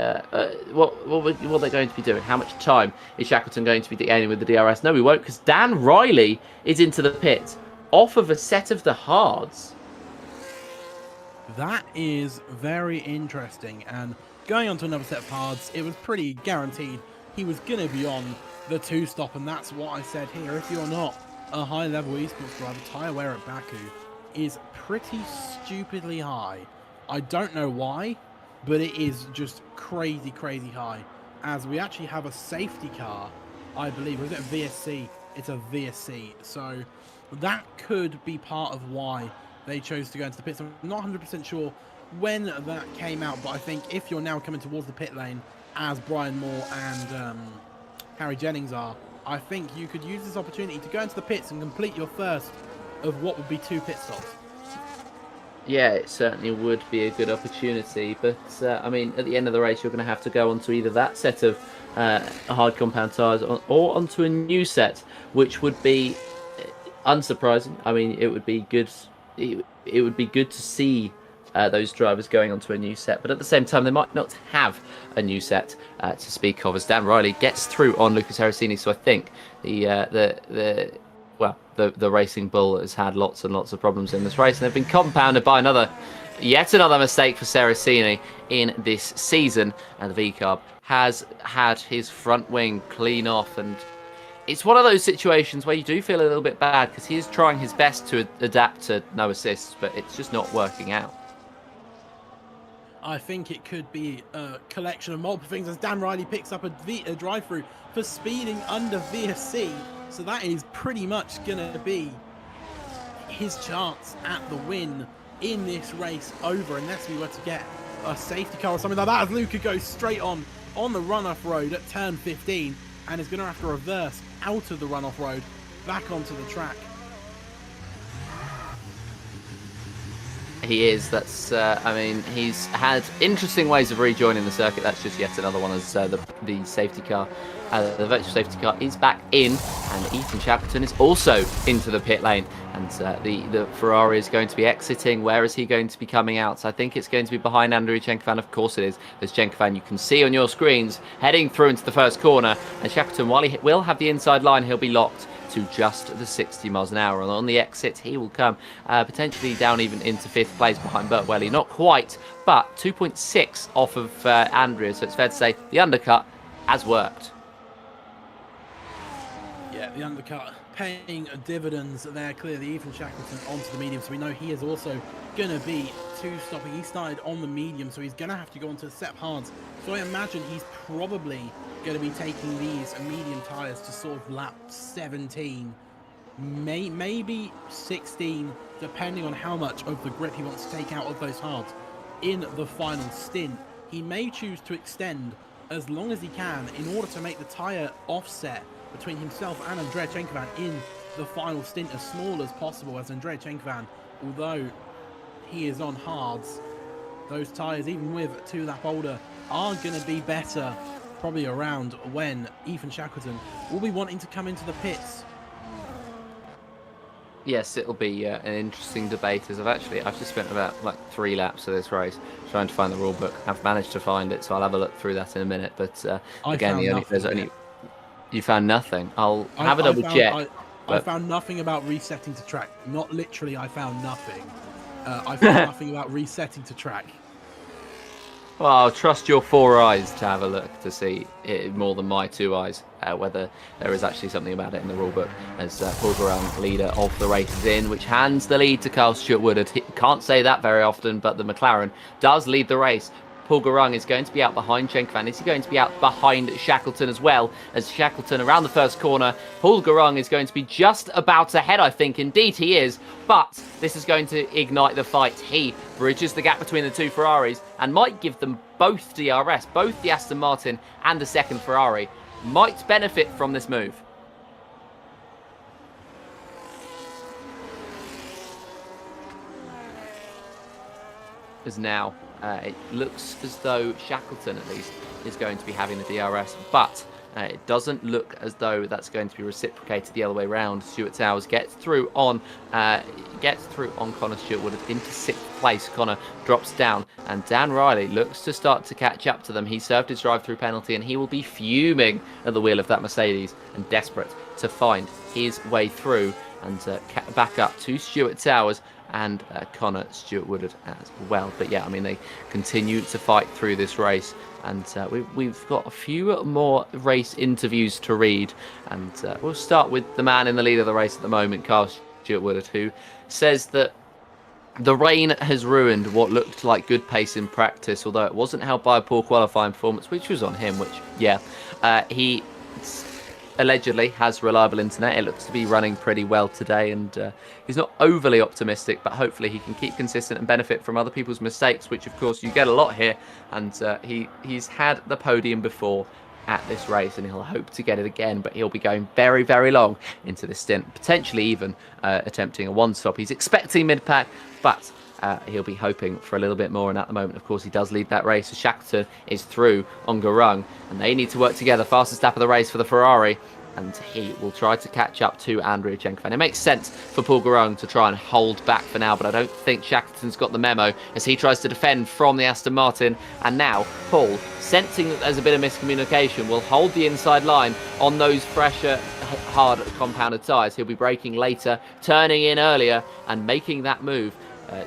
what they're going to be doing. How much time is Shackleton going to be gaining with the DRS? No, we won't, because Dan Riley is into the pit off of a set of the hards. That is very interesting, and going on to another set of hards, it was pretty guaranteed he was going to be on the 2-stop, and that's what I said here. If you're not a high-level esports driver, tyre wear at Baku is pretty stupidly high. I don't know why, but it is just crazy, crazy high, as we actually have a safety car, I believe. Was it a VSC? It's a VSC, so that could be part of why they chose to go into the pits. I'm not 100% sure when that came out, but I think if you're now coming towards the pit lane, as Brian Moore and Harry Jennings are, I think you could use this opportunity to go into the pits and complete your first of what would be 2 pit stops. Yeah, it certainly would be a good opportunity, but I mean, at the end of the race, you're going to have to go onto either that set of hard compound tyres or onto a new set, which would be unsurprising. I mean, it would be good. It would be good to see those drivers going onto a new set, but at the same time, they might not have a new set to speak of, as Dan Riley gets through on Lucas Seracini. So I think the Racing Bull has had lots and lots of problems in this race, and they've been compounded by yet another mistake for Seracini in this season. And the V-Carb has had his front wing clean off, and it's one of those situations where you do feel a little bit bad, because he is trying his best to adapt to no assists, but it's just not working out. I think it could be a collection of multiple things, as Dan Riley picks up a drive-through for speeding under VSC. So that is pretty much going to be his chance at the win in this race over, unless we were to get a safety car or something like that, as Luca goes straight on the runoff road at turn 15 and is going to have to reverse out of the runoff road back onto the track. He is. That's. I mean, he's had interesting ways of rejoining the circuit. That's just yet another one, as the safety car, the virtual safety car, is back in, and Ethan Shackleton is also into the pit lane. And the Ferrari is going to be exiting. Where is he going to be coming out? So I think it's going to be behind Andriy Chenkovan. Of course it is. There's Chenkovan, you can see on your screens, heading through into the first corner. And Shackleton, while he will have the inside line, he'll be locked to just the 60 miles an hour. And on the exit, he will come potentially down even into 5th place behind Burt Welly. Not quite, but 2.6 off of Andrea. So it's fair to say the undercut has worked. Yeah, the undercut paying dividends there. Clearly, Ethan Shackleton onto the medium, so we know he is also going to be two-stopping. He started on the medium, so he's going to have to go onto the Sepp Hards. So I imagine he's probably going to be taking these medium tyres to sort of lap 17, maybe 16, depending on how much of the grip he wants to take out of those hards in the final stint. He may choose to extend as long as he can in order to make the tyre offset between himself and Andrei Chenkovan in the final stint as small as possible, as Andrei Chenkovan, although he is on hards, those tyres, even with 2 lap older, are going to be better probably around when Ethan Shackleton will be wanting to come into the pits. Yes, it'll be an interesting debate, as I've just spent about like 3 laps of this race trying to find the rule book. I've managed to find it, so I'll have a look through that in a minute. But again, you found nothing. I'll have a double check. I found nothing about resetting to track. Not literally, I found nothing. I found nothing about resetting to track. Well, I'll trust your 4 eyes to have a look to see it more than my 2 eyes, whether there is actually something about it in the rulebook. As Paul Garang, leader of the race, is in, which hands the lead to Carl Stuart Woodard. He can't say that very often, but the McLaren does lead the race. Paul Garang is going to be out behind Chenkovan. Is he going to be out behind Shackleton as well? As Shackleton around the first corner, Paul Garang is going to be just about ahead, I think. Indeed, he is. But this is going to ignite the fight. He bridges the gap between the 2 Ferraris and might give them both DRS, both the Aston Martin and the second Ferrari. Might benefit from this move. As now, it looks as though Shackleton, at least, is going to be having the DRS, but it doesn't look as though that's going to be reciprocated the other way around. Stuart Towers gets through on Connor Stuart Woodard into 6th place. Connor drops down, and Dan Riley looks to start to catch up to them. He served his drive-through penalty, and he will be fuming at the wheel of that Mercedes and desperate to find his way through and back up to Stuart Towers and Connor Stuart Woodard as well. But yeah, I mean, they continue to fight through this race, and we've got a few more race interviews to read, and we'll start with the man in the lead of the race at the moment, Carl Stuart Woodard, who says that the rain has ruined what looked like good pace in practice, although it wasn't helped by a poor qualifying performance, which was on him, which, yeah, he allegedly has reliable internet. It looks to be running pretty well today, and he's not overly optimistic, but hopefully he can keep consistent and benefit from other people's mistakes, which of course you get a lot here. And he's had the podium before at this race, and he'll hope to get it again, but he'll be going very, very long into this stint, potentially even attempting a 1-stop. He's expecting mid-pack, but he'll be hoping for a little bit more, and at the moment, of course, he does lead that race. So Shackleton is through on Garang, and they need to work together. Fastest lap of the race for the Ferrari, and he will try to catch up to Andrea Chenkovan. It makes sense for Paul Garang to try and hold back for now, but I don't think Shackleton's got the memo as he tries to defend from the Aston Martin. And now Paul, sensing that there's a bit of miscommunication, will hold the inside line on those fresher, hard compounded tyres. He'll be braking later, turning in earlier, and making that move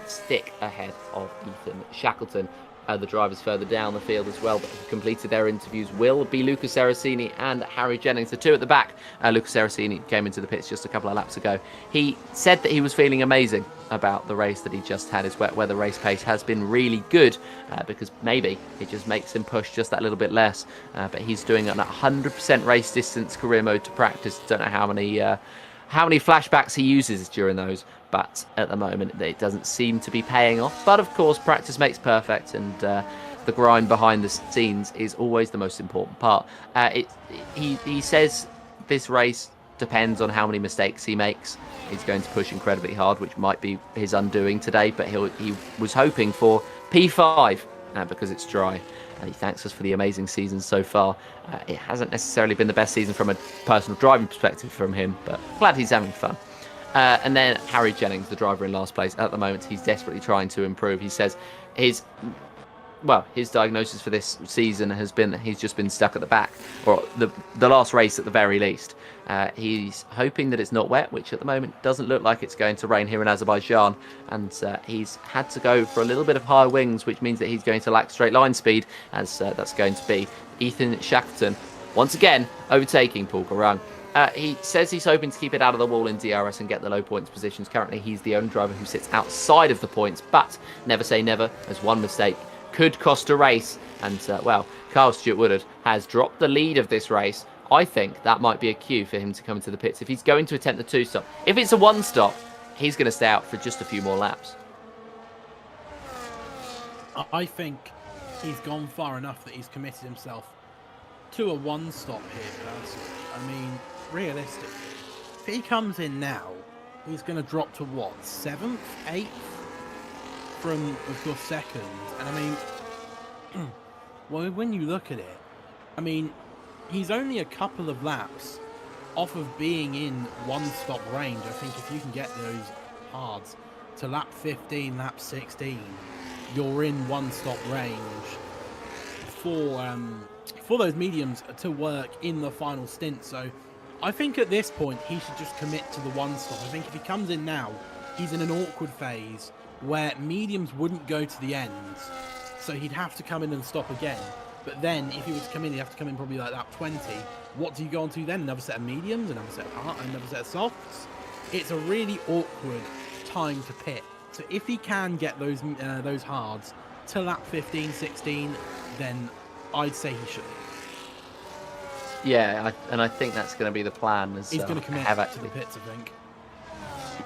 stick ahead of Ethan Shackleton. The drivers further down the field as well, but who completed their interviews, will be Luca Seracini and Harry Jennings. The 2 at the back. Luca Seracini came into the pits just a couple of laps ago. He said that he was feeling amazing about the race that he just had. His wet weather race pace has been really good, because maybe it just makes him push just that little bit less. But he's doing an 100% race distance career mode to practice. Don't know how many flashbacks he uses during those, but at the moment it doesn't seem to be paying off. But of course, practice makes perfect, and the grind behind the scenes is always the most important part. He says this race depends on how many mistakes he makes. He's going to push incredibly hard, which might be his undoing today, but he was hoping for P5 because it's dry. And he thanks us for the amazing season so far. It hasn't necessarily been the best season from a personal driving perspective from him, but glad he's having fun. And then Harry Jennings, the driver in last place. At the moment, he's desperately trying to improve. He says his diagnosis for this season has been that he's just been stuck at the back, or the last race at the very least. He's hoping that it's not wet, which at the moment doesn't look like it's going to rain here in Azerbaijan. And he's had to go for a little bit of higher wings, which means that he's going to lack straight line speed, as that's going to be Ethan Shackleton once again overtaking Paul Garung. He says he's hoping to keep it out of the wall in DRS and get the low points positions. Currently, he's the only driver who sits outside of the points, but never say never, as one mistake could cost a race. And, Kyle Stewart-Woodard has dropped the lead of this race. I think that might be a cue for him to come into the pits if he's going to attempt the two-stop. If it's a one-stop, he's going to stay out for just a few more laps. I think he's gone far enough that he's committed himself to a one-stop here, personally. I mean, realistically, if he comes in now, he's going to drop to what, 7th, 8th? From, of course, 2nd. And I mean, well, when you look at it, I mean, he's only a couple of laps off of being in one-stop range. I think if you can get those hards to lap 15, lap 16, you're in one-stop range for those mediums to work in the final stint. So I think at this point he should just commit to the one-stop. I think if he comes in now, he's in an awkward phase where mediums wouldn't go to the ends, so he'd have to come in and stop again. But then, if he was to come in, he'd have to come in probably like lap 20. What do you go on to then? Another set of mediums, another set of hard, another set of softs? It's a really awkward time to pit. So if he can get those hards to lap 15, 16, then I'd say he should. Yeah, I think that's going to be the plan. As, he's going to commit to the pits, I think.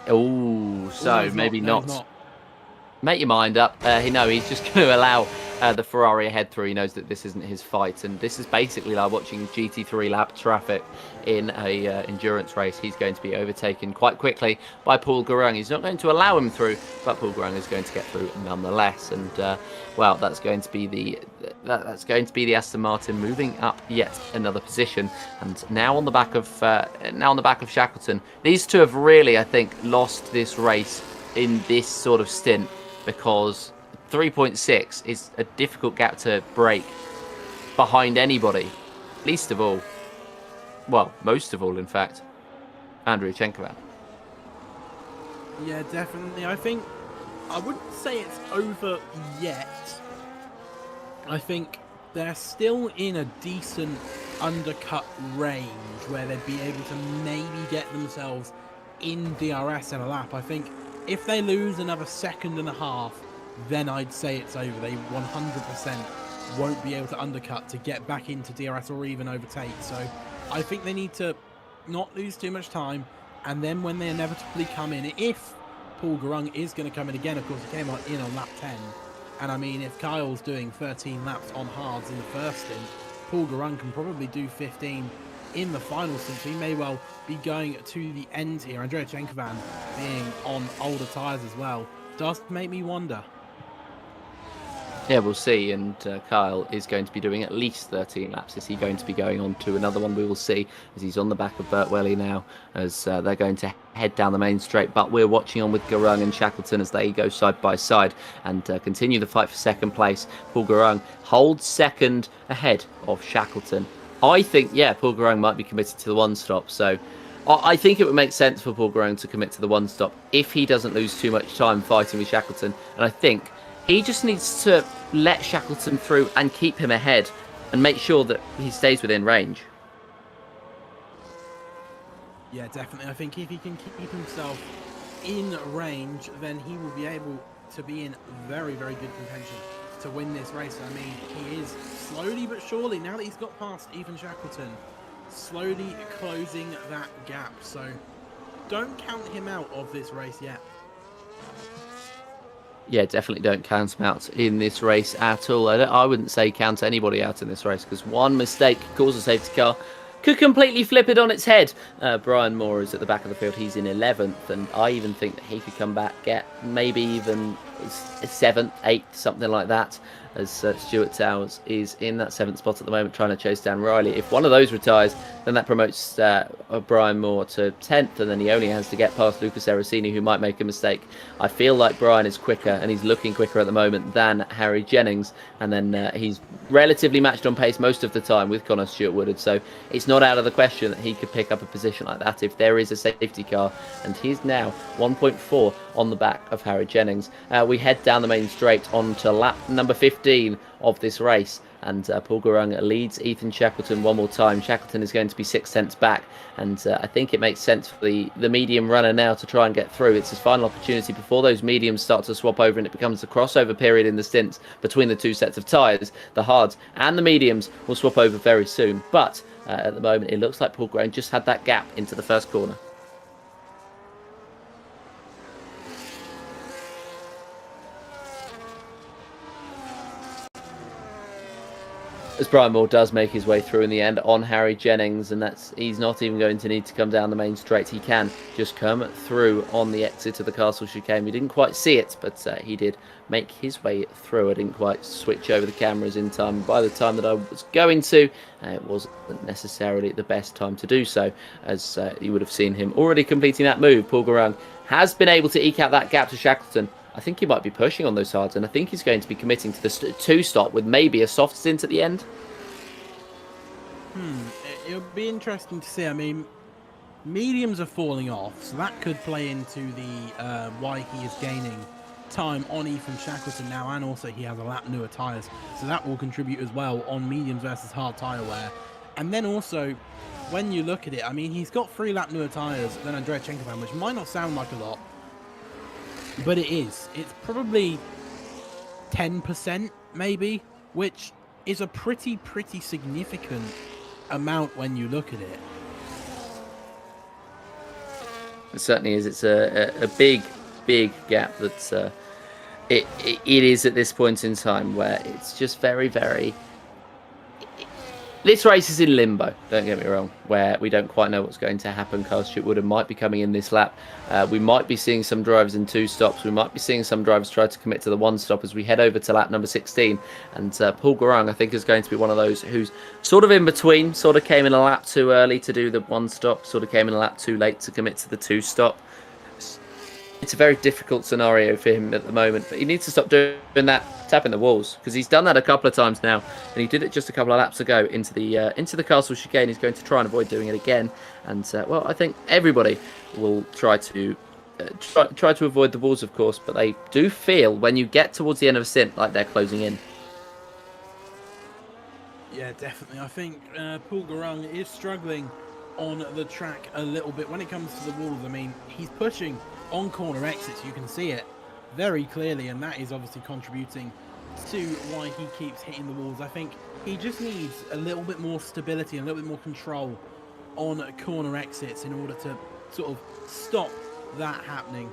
Oh, so maybe not. Not. Make your mind up. He's just going to allow the Ferrari ahead through. He knows that this isn't his fight, and this is basically like watching GT3 lap traffic in a endurance race. He's going to be overtaken quite quickly by Paul Garung. He's not going to allow him through, but Paul Garung is going to get through nonetheless. And that's going to be the Aston Martin moving up yet another position, and now on the back of Shackleton. These two have really, I think, lost this race in this sort of stint, because 3.6 is a difficult gap to break behind anybody, most of all, in fact, Andrew Chenkovan. Yeah, definitely. I think I wouldn't say it's over yet. I think they're still in a decent undercut range where they'd be able to maybe get themselves in DRS in a lap. I think if they lose another second and a half, then I'd say it's over. They 100% won't be able to undercut to get back into DRS or even overtake. So I think they need to not lose too much time. And then when they inevitably come in, if Paul Garung is going to come in again, of course, he came in on lap 10. And I mean, if Kyle's doing 13 laps on hards in the first stint, Paul Garung can probably do 15 in the final stint. So he may well be going to the end here. Andrea Chenkovan being on older tyres as well does make me wonder. Yeah, we'll see. And Kyle is going to be doing at least 13 laps. Is he going to be going on to another one? We will see, as he's on the back of Burt Welly now, as they're going to head down the main straight. But we're watching on with Garung and Shackleton as they go side by side and continue the fight for second place. Paul Garung holds second ahead of Shackleton. I think, Paul Garung might be committed to the one-stop. So I think it would make sense for Paul Garung to commit to the one-stop if he doesn't lose too much time fighting with Shackleton. And I think he just needs to let Shackleton through and keep him ahead and make sure that he stays within range. Yeah, definitely. I think if he can keep himself in range, then he will be able to be in very, very good contention to win this race. I mean, he is slowly but surely, now that he's got past Ethan Shackleton, slowly closing that gap. So don't count him out of this race yet. Yeah, definitely don't count him out in this race at all. I wouldn't say count anybody out in this race, because one mistake could cause a safety car, could completely flip it on its head. Brian Moore is at the back of the field. He's in 11th, and I even think that he could come back, get maybe even 7th, 8th, something like that, as Stuart Towers is in that 7th spot at the moment trying to chase down Riley. If one of those retires, then that promotes Brian Moore to 10th, and then he only has to get past Lucas Erosini, who might make a mistake. I feel like Brian is quicker, and he's looking quicker at the moment than Harry Jennings, and then he's relatively matched on pace most of the time with Connor Stewart-Woodard, so it's not out of the question that he could pick up a position like that if there is a safety car, and he's now 1.4 on the back of Harry Jennings. We head down the main straight onto lap number 15 of this race, and Paul Garung leads Ethan Shackleton one more time. Shackleton is going to be 6 cents back, and I think it makes sense for the medium runner now to try and get through. It's his final opportunity before those mediums start to swap over and it becomes a crossover period in the stints between the two sets of tyres. The hards and the mediums will swap over very soon, but at the moment it looks like Paul Garung just had that gap into the first corner. As Brian Moore does make his way through in the end on Harry Jennings, and he's not even going to need to come down the main straight. He can just come through on the exit of the Castle Chicane. We didn't quite see it, but he did make his way through. I didn't quite switch over the cameras in time. By the time that I was going to, it wasn't necessarily the best time to do so, as you would have seen him already completing that move. Paul Garung has been able to eke out that gap to Shackleton. I think he might be pushing on those hards, and I think he's going to be committing to the 2-stop with maybe a soft stint at the end. It'll be interesting to see. I mean, mediums are falling off, so that could play into the why he is gaining time on Ethan Shackleton now, and also he has a lap newer tyres, so that will contribute as well on mediums versus hard tyre wear. And then also, when you look at it, I mean, he's got 3 lap newer tyres than Andrea Chenkovan, which might not sound like a lot, but it is. It's probably 10% maybe, which is a pretty significant amount when you look at it. It certainly is. It's a big gap that it is at this point in time, where it's just very. This race is in limbo, don't get me wrong, where we don't quite know what's going to happen. Carl Stewart-Woodard might be coming in this lap. We might be seeing some drivers in 2 stops. We might be seeing some drivers try to commit to the 1 stop as we head over to lap number 16. And Paul Garung, I think, is going to be one of those who's sort of in between, sort of came in a lap too early to do the 1 stop, sort of came in a lap too late to commit to the 2 stop. It's a very difficult scenario for him at the moment, but he needs to stop doing that, tapping the walls, because he's done that a couple of times now, and he did it just a couple of laps ago into the Castle Chicane. He's going to try and avoid doing it again, and well, I think everybody will try to avoid the walls, of course, but they do feel when you get towards the end of a stint like they're closing in. Yeah, definitely. I think Paul Garung is struggling on the track a little bit when it comes to the walls. I mean, he's pushing on corner exits, you can see it very clearly, and that is obviously contributing to why he keeps hitting the walls. I think he just needs a little bit more stability and a little bit more control on corner exits in order to sort of stop that happening.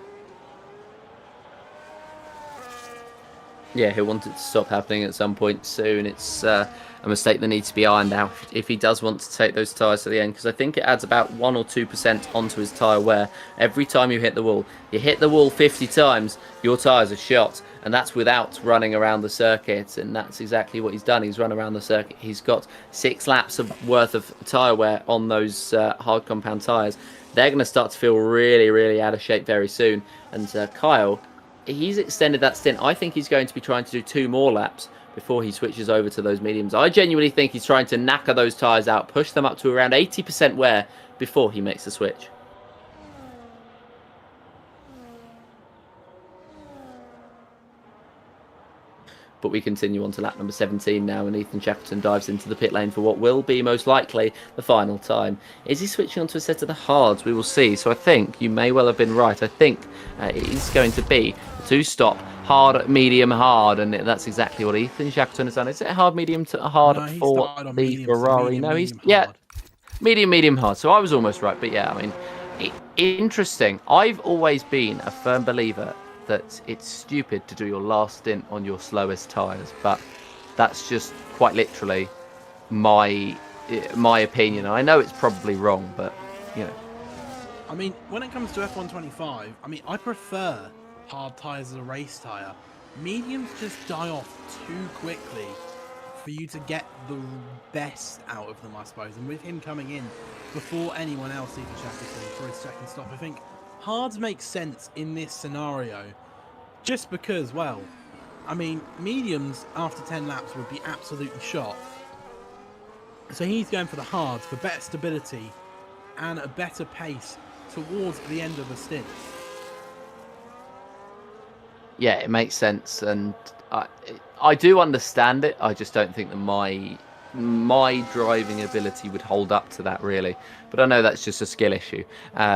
Yeah, he'll want it to stop happening at some point soon. It's a mistake that needs to be ironed out if he does want to take those tyres to the end, because I think it adds about 1 or 2% onto his tyre wear every time you hit the wall. You hit the wall 50 times, your tyres are shot, and that's without running around the circuit, and that's exactly what he's done. He's run around the circuit. He's got 6 laps worth of tyre wear on those hard compound tyres. They're going to start to feel really out of shape very soon, and Kyle, he's extended that stint. I think he's going to be trying to do 2 more laps before he switches over to those mediums. I genuinely think he's trying to knacker those tyres out, push them up to around 80% wear before he makes the switch. But we continue on to lap number 17 now, and Ethan Shackleton dives into the pit lane for what will be most likely the final time. Is he switching onto a set of the hards? We will see. So I think you may well have been right. I think it is going to be a 2-stop hard, medium, hard, and that's exactly what Ethan Shackleton has done. Is it hard, medium to hard for the Ferrari? No, he's medium, hard. So I was almost right, but yeah, I mean, interesting. I've always been a firm believer that it's stupid to do your last stint on your slowest tyres, but that's just quite literally my opinion. I know it's probably wrong, but you know. I mean, when it comes to F125, I mean, I prefer hard tyres as a race tyre. Mediums just die off too quickly for you to get the best out of them, I suppose. And with him coming in before anyone else, even Shackleton, for his second stop, I think hards make sense in this scenario. Just because, well, I mean, mediums after 10 laps would be absolutely shot. So he's going for the hards for better stability and a better pace towards the end of the stint. Yeah, it makes sense, and I do understand it. I just don't think that my driving ability would hold up to that, really. But I know that's just a skill issue.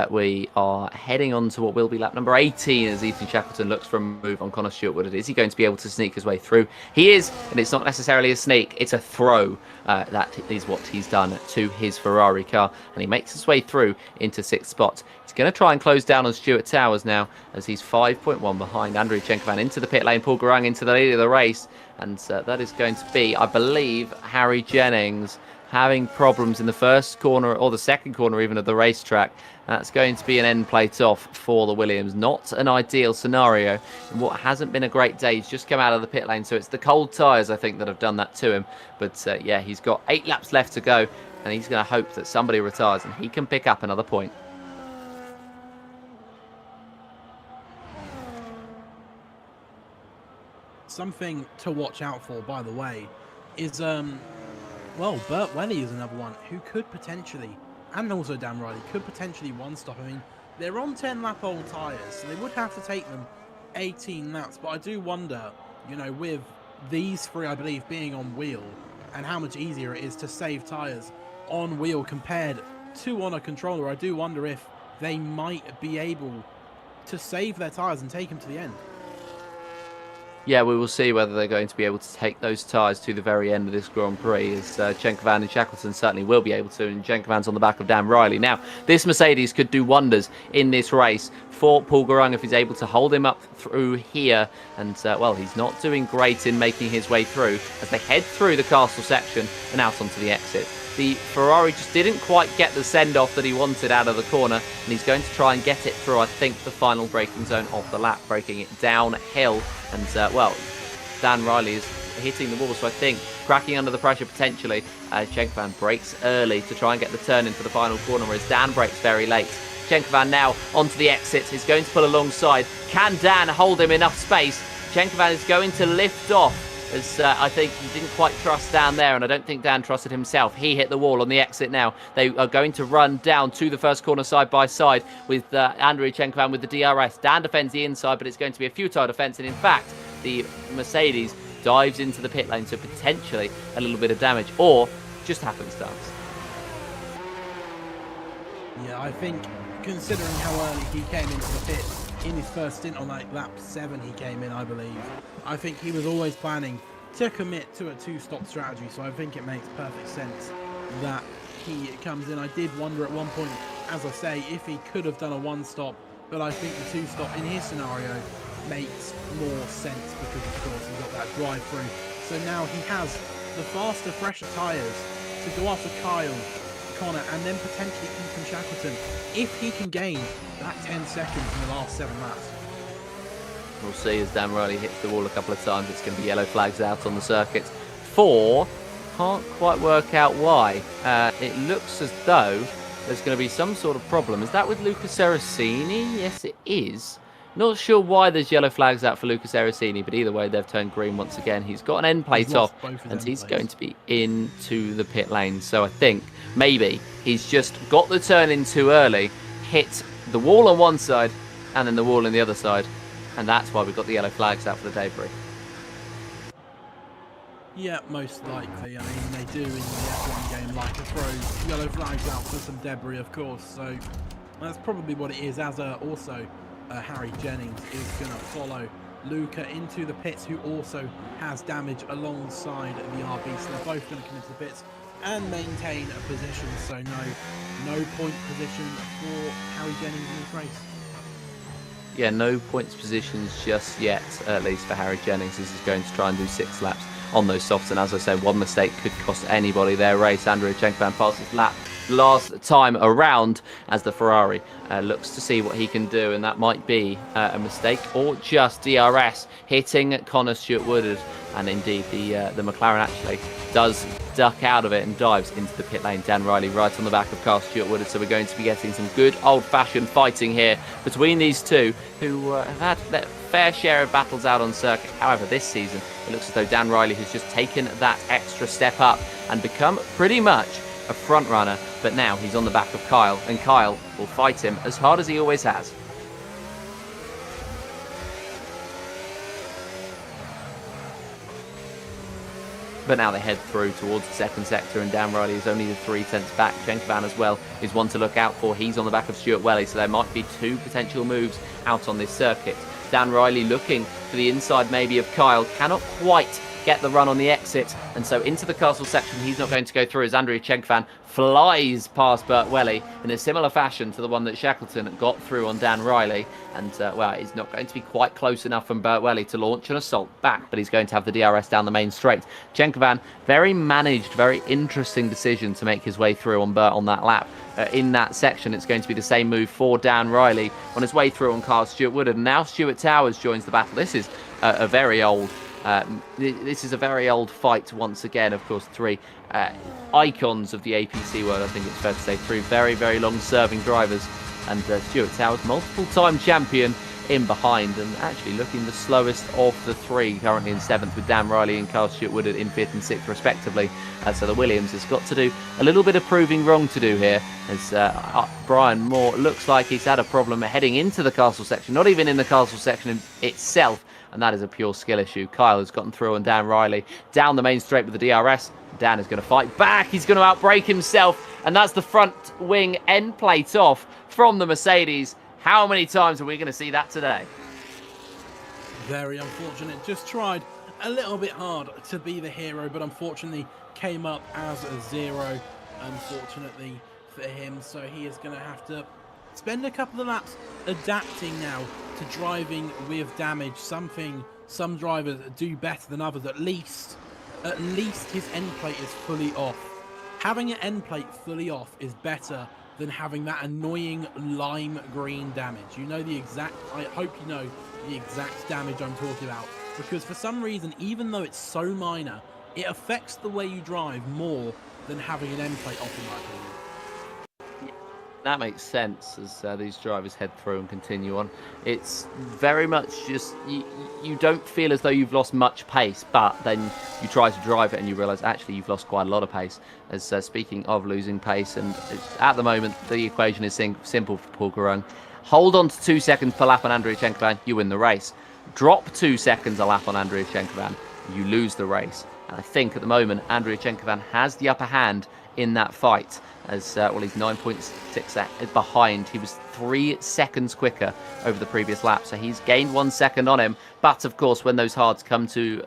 We are heading on to what will be lap number 18 as Ethan Shackleton looks for a move on Connor Stewart. Is he going to be able to sneak his way through? He is, and it's not necessarily a sneak, it's a throw. That is what he's done to his Ferrari car, and he makes his way through into 6th spot. He's going to try and close down on Stuart Towers now, as he's 5.1 behind Andrew Chenkovan into the pit lane. Paul Garang into the lead of the race, and that is going to be, I believe, Harry Jennings having problems in the first corner or the second corner even of the racetrack. That's going to be an end plate off for the Williams. Not an ideal scenario in what hasn't been a great day. He's just come out of the pit lane, so it's the cold tyres, I think, that have done that to him. But yeah, he's got 8 laps left to go, and he's going to hope that somebody retires and he can pick up another point. Something to watch out for, by the way, is well, Burt Welly is another one who could potentially, and also Dan Riley, could potentially one-stop. I mean, they're on 10-lap-old tyres, so they would have to take them 18 laps. But I do wonder, you know, with these three, I believe, being on wheel, and how much easier it is to save tyres on wheel compared to on a controller, I do wonder if they might be able to save their tyres and take them to the end. Yeah, we will see whether they're going to be able to take those tyres to the very end of this Grand Prix, as Chenkovan and Shackleton certainly will be able to, and Chenkovan's on the back of Dan Riley. Now, this Mercedes could do wonders in this race for Paul Garang if he's able to hold him up through here, and well, he's not doing great in making his way through as they head through the castle section and out onto the exit. The Ferrari just didn't quite get the send-off that he wanted out of the corner, and he's going to try and get it through, I think, the final braking zone of the lap, braking it downhill. And, well, Dan Riley is hitting the wall, so I think cracking under the pressure potentially. Chenkovan brakes early to try and get the turn in for the final corner, whereas Dan brakes very late. Chenkovan now onto the exit. He's going to pull alongside. Can Dan hold him enough space? Chenkovan is going to lift off, as I think he didn't quite trust Dan there, and I don't think Dan trusted himself. He hit the wall on the exit now. They are going to run down to the first corner side by side with Andrei Chenkovan with the DRS. Dan defends the inside, but it's going to be a futile defence, and in fact, the Mercedes dives into the pit lane, so potentially a little bit of damage, or just happenstance. Yeah, I think considering how early he came into the pit, in his first stint on like lap 7 he came in, I believe. I think he was always planning to commit to a 2-stop strategy, so I think it makes perfect sense that he comes in. I did wonder at one point, as I say, if he could have done a 1-stop, but I think the 2-stop in his scenario makes more sense because, of course, he's got that drive-through. So now he has the faster, fresher tyres to go after Kyle, Connor, and then potentially Ethan Shackleton, if he can gain that 10 seconds in the last 7 laps. We'll see as Dan Riley hits the wall a couple of times. It's going to be yellow flags out on the circuit. 4, can't quite work out why. It looks as though there's going to be some sort of problem. Is that with Luca Seracini? Yes, it is. Not sure why there's yellow flags out for Luca Seracini, but either way, they've turned green once again. He's got an end plate off, and he's going to be into the pit lane. So I think maybe he's just got the turn in too early, hit the wall on one side, and then the wall on the other side. And that's why we've got the yellow flags out for the debris. Yeah, most likely. I mean, they do in the F1 game like to throw yellow flags out for some debris, of course. So that's probably what it is, as also Harry Jennings is going to follow Luca into the pits, who also has damage alongside the RB. So they're both going to come into the pits and maintain a position. So no point position for Harry Jennings in this race. Yeah, no points positions just yet, at least for Harry Jennings. This is going to try and do 6 laps on those softs, and as I said, one mistake could cost anybody their race. Andrei Chenkovan passes lap last time around, as the Ferrari looks to see what he can do, and that might be a mistake or just DRS hitting Connor Stewart-Woodard. And indeed, the McLaren actually does duck out of it and dives into the pit lane. Dan Riley right on the back of Carl Stewart-Woodard, so we're going to be getting some good old-fashioned fighting here between these two, who have had their fair share of battles out on circuit. However, this season it looks as though Dan Riley has just taken that extra step up and become pretty much a front runner, but now he's on the back of Kyle, and Kyle will fight him as hard as he always has. But now they head through towards the second sector, and Dan Riley is only the 3/10 back. Chenkovan as well is one to look out for. He's on the back of Stuart Welly, so there might be two potential moves out on this circuit. Dan Riley looking for the inside maybe of Kyle, cannot quite get the run on the exit, and so into the castle section he's not going to go through, as Andrea Chenkovan flies past Burt Welly in a similar fashion to the one that Shackleton got through on Dan Riley. And well, he's not going to be quite close enough from Burt Welly to launch an assault back, but he's going to have the DRS down the main straight. Chenkovan, very managed, very interesting decision to make his way through on Burt on that lap. In that section, it's going to be the same move for Dan Riley on his way through on Carl Stewart-Woodard. And now Stuart Towers joins the battle. This is a very old fight once again. Of course, three icons of the APC world, I think it's fair to say. Three very, very long-serving drivers. And Stuart Towers, multiple-time champion, in behind, and actually looking the slowest of the three, currently in 7th with Dan Riley and Carl Stewart-Woodard in 5th and 6th respectively. So the Williams has got to do a little bit of proving wrong to do here, as Brian Moore looks like he's had a problem heading into the castle section, not even in the castle section itself, and that is a pure skill issue. Kyle has gotten through on Dan Riley down the main straight with the DRS. Dan is going to fight back, he's going to outbrake himself, and that's the front wing end plate off from the Mercedes. How many times are we going to see that today? Very unfortunate. Just tried a little bit hard to be the hero, but unfortunately came up as a 0, unfortunately for him. So he is going to have to spend a couple of laps adapting now to driving with damage, something some drivers do better than others. At least his end plate is fully off. Having an end plate fully off is better than having that annoying lime green damage. You know the exact, I hope you know the exact damage I'm talking about, because for some reason, even though it's so minor, it affects the way you drive more than having an end plate off, in my opinion. That makes sense as these drivers head through and continue on. It's very much just, you don't feel as though you've lost much pace, but then you try to drive it and you realise actually you've lost quite a lot of pace. As speaking of losing pace, and at the moment the equation is simple for Paul Garung. Hold on to 2 seconds per lap on Andrea Chenkovan, you win the race. Drop 2 seconds a lap on Andrea Chenkovan, you lose the race. And I think at the moment Andrea Chenkovan has the upper hand in that fight, as well, he's 9.6 behind. He was 3 seconds quicker over the previous lap, so he's gained 1 second on him. But of course, when those hards come to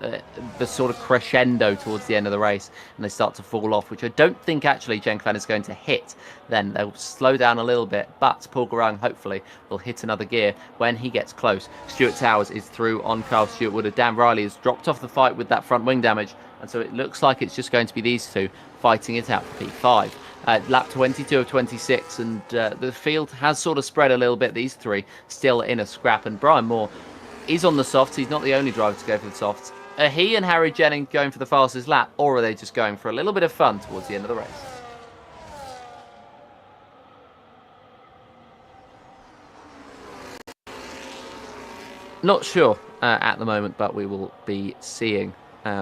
the sort of crescendo towards the end of the race and they start to fall off, which I don't think actually Chenkovan is going to hit, then they'll slow down a little bit. But Paul Garung hopefully will hit another gear when he gets close. Stuart Towers is through on Carl Stewart-Woodard. Dan Riley has dropped off the fight with that front wing damage, and so it looks like it's just going to be these two fighting it out for P5. Lap 22 of 26, and the field has sort of spread a little bit. These three still in a scrap, and Brian Moore is on the softs. He's not the only driver to go for the softs. Are he and Harry Jennings going for the fastest lap, or are they just going for a little bit of fun towards the end of the race? Not sure at the moment, but we will be seeing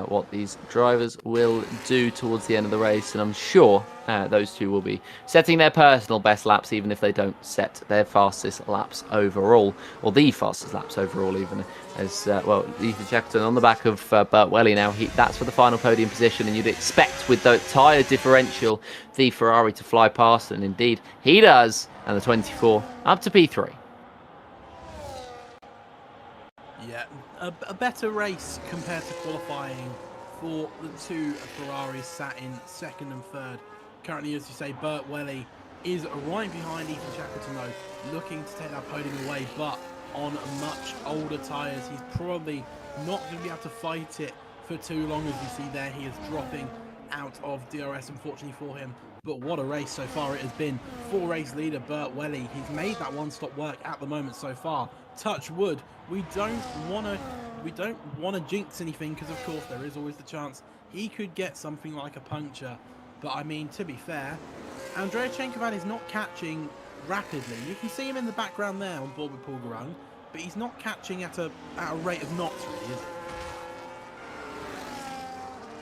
what these drivers will do towards the end of the race, and I'm sure those two will be setting their personal best laps, even if they don't set their fastest laps overall, or the fastest laps overall, even as well, Ethan Shackleton on the back of Burt Welly now. That's for the final podium position, and you'd expect with the tyre differential the Ferrari to fly past, and indeed he does, and the 24 up to P3. Yeah, a better race compared to qualifying for the two Ferraris sat in 2nd and 3rd. Currently, as you say, Burt Welly is right behind Ethan Shackleton, though, looking to take that podium away, but on much older tyres. He's probably not going to be able to fight it for too long. As you see there, he is dropping out of DRS, unfortunately for him. But what a race so far it has been for race leader Burt Welly. He's made that one-stop work at the moment so far. Touch wood. We don't want to jinx anything because, of course, there is always the chance he could get something like a puncture. But I mean, to be fair, Andrei Chenkovan is not catching rapidly. You can see him in the background there on board with Paul Garung, but he's not catching at a rate of knots, really, is he?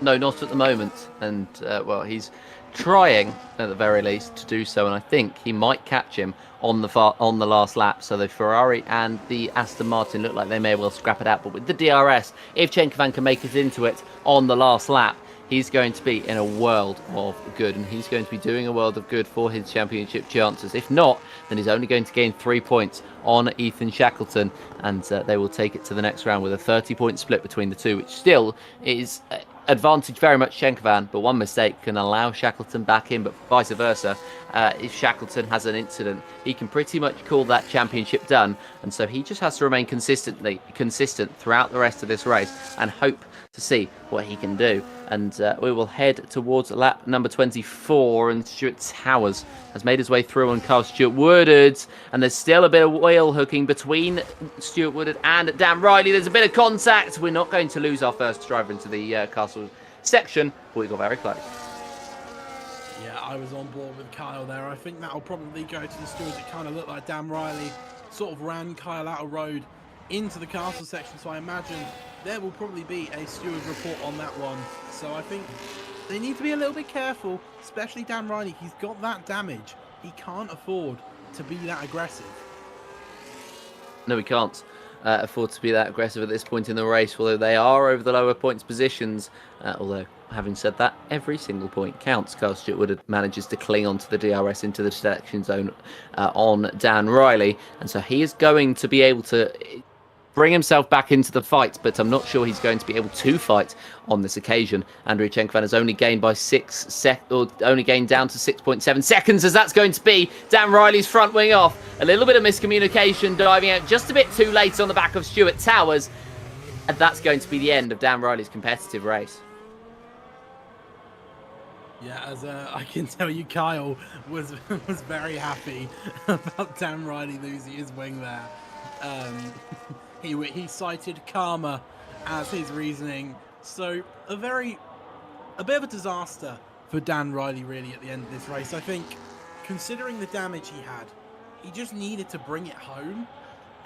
No, not at the moment. And, well, he's trying, at the very least, to do so. And I think he might catch him on the last lap. So the Ferrari and the Aston Martin look like they may well scrap it out. But with the DRS, if Chenkovan can make it into it on the last lap, he's going to be in a world of good. And he's going to be doing a world of good for his championship chances. If not, then he's only going to gain 3 points on Ethan Shackleton. And they will take it to the next round with a 30-point split between the two, which still is advantage very much Chenkovan, but one mistake can allow Shackleton back in, but vice versa. If Shackleton has an incident, he can pretty much call that championship done, and so he just has to remain consistent throughout the rest of this race and hope to see what he can do. And we will head towards lap number 24, and Stuart Towers has made his way through on Carl Stuart Woodard, and there's still a bit of wheel hooking between Stuart Woodard and Dan Riley. There's a bit of contact. We're not going to lose our first driver into the castle section, but we got very close. Yeah, I was on board with Kyle there. I think that'll probably go to the stewards. It kind of looked like Dan Riley sort of ran Kyle out of road into the castle section, so I imagine there will probably be a steward report on that one. So I think they need to be a little bit careful, especially Dan Riley. He's got that damage. He can't afford to be that aggressive. No, we can't afford to be that aggressive at this point in the race, although they are over the lower points positions. Although, having said that, every single point counts. Carl Stuart Woodard manages to cling onto the DRS into the detection zone on Dan Riley, and so he is going to be able to bring himself back into the fight, but I'm not sure he's going to be able to fight on this occasion. Andrei Chenkovan has only gained by only gained down to 6.7 seconds, as that's going to be Dan Riley's front wing off. A little bit of miscommunication, diving out just a bit too late on the back of Stuart Towers, and that's going to be the end of Dan Riley's competitive race. Yeah, as I can tell you, Kyle was very happy about Dan Riley losing his wing there. He cited karma as his reasoning. So a bit of a disaster for Dan Riley really at the end of this race. I think considering the damage he had, he just needed to bring it home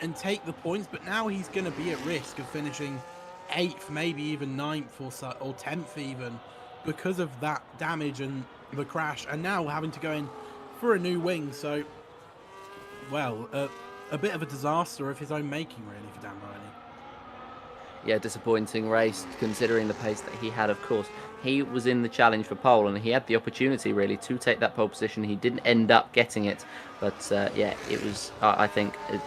and take the points. But now he's going to be at risk of finishing 8th, maybe even 9th or 10th even, because of that damage and the crash, and now having to go in for a new wing. So, well, a bit of a disaster of his own making, really, for Dan Riley. Yeah, disappointing race, considering the pace that he had, of course. He was in the challenge for pole, and he had the opportunity, really, to take that pole position. He didn't end up getting it. But, yeah, it was, I think, a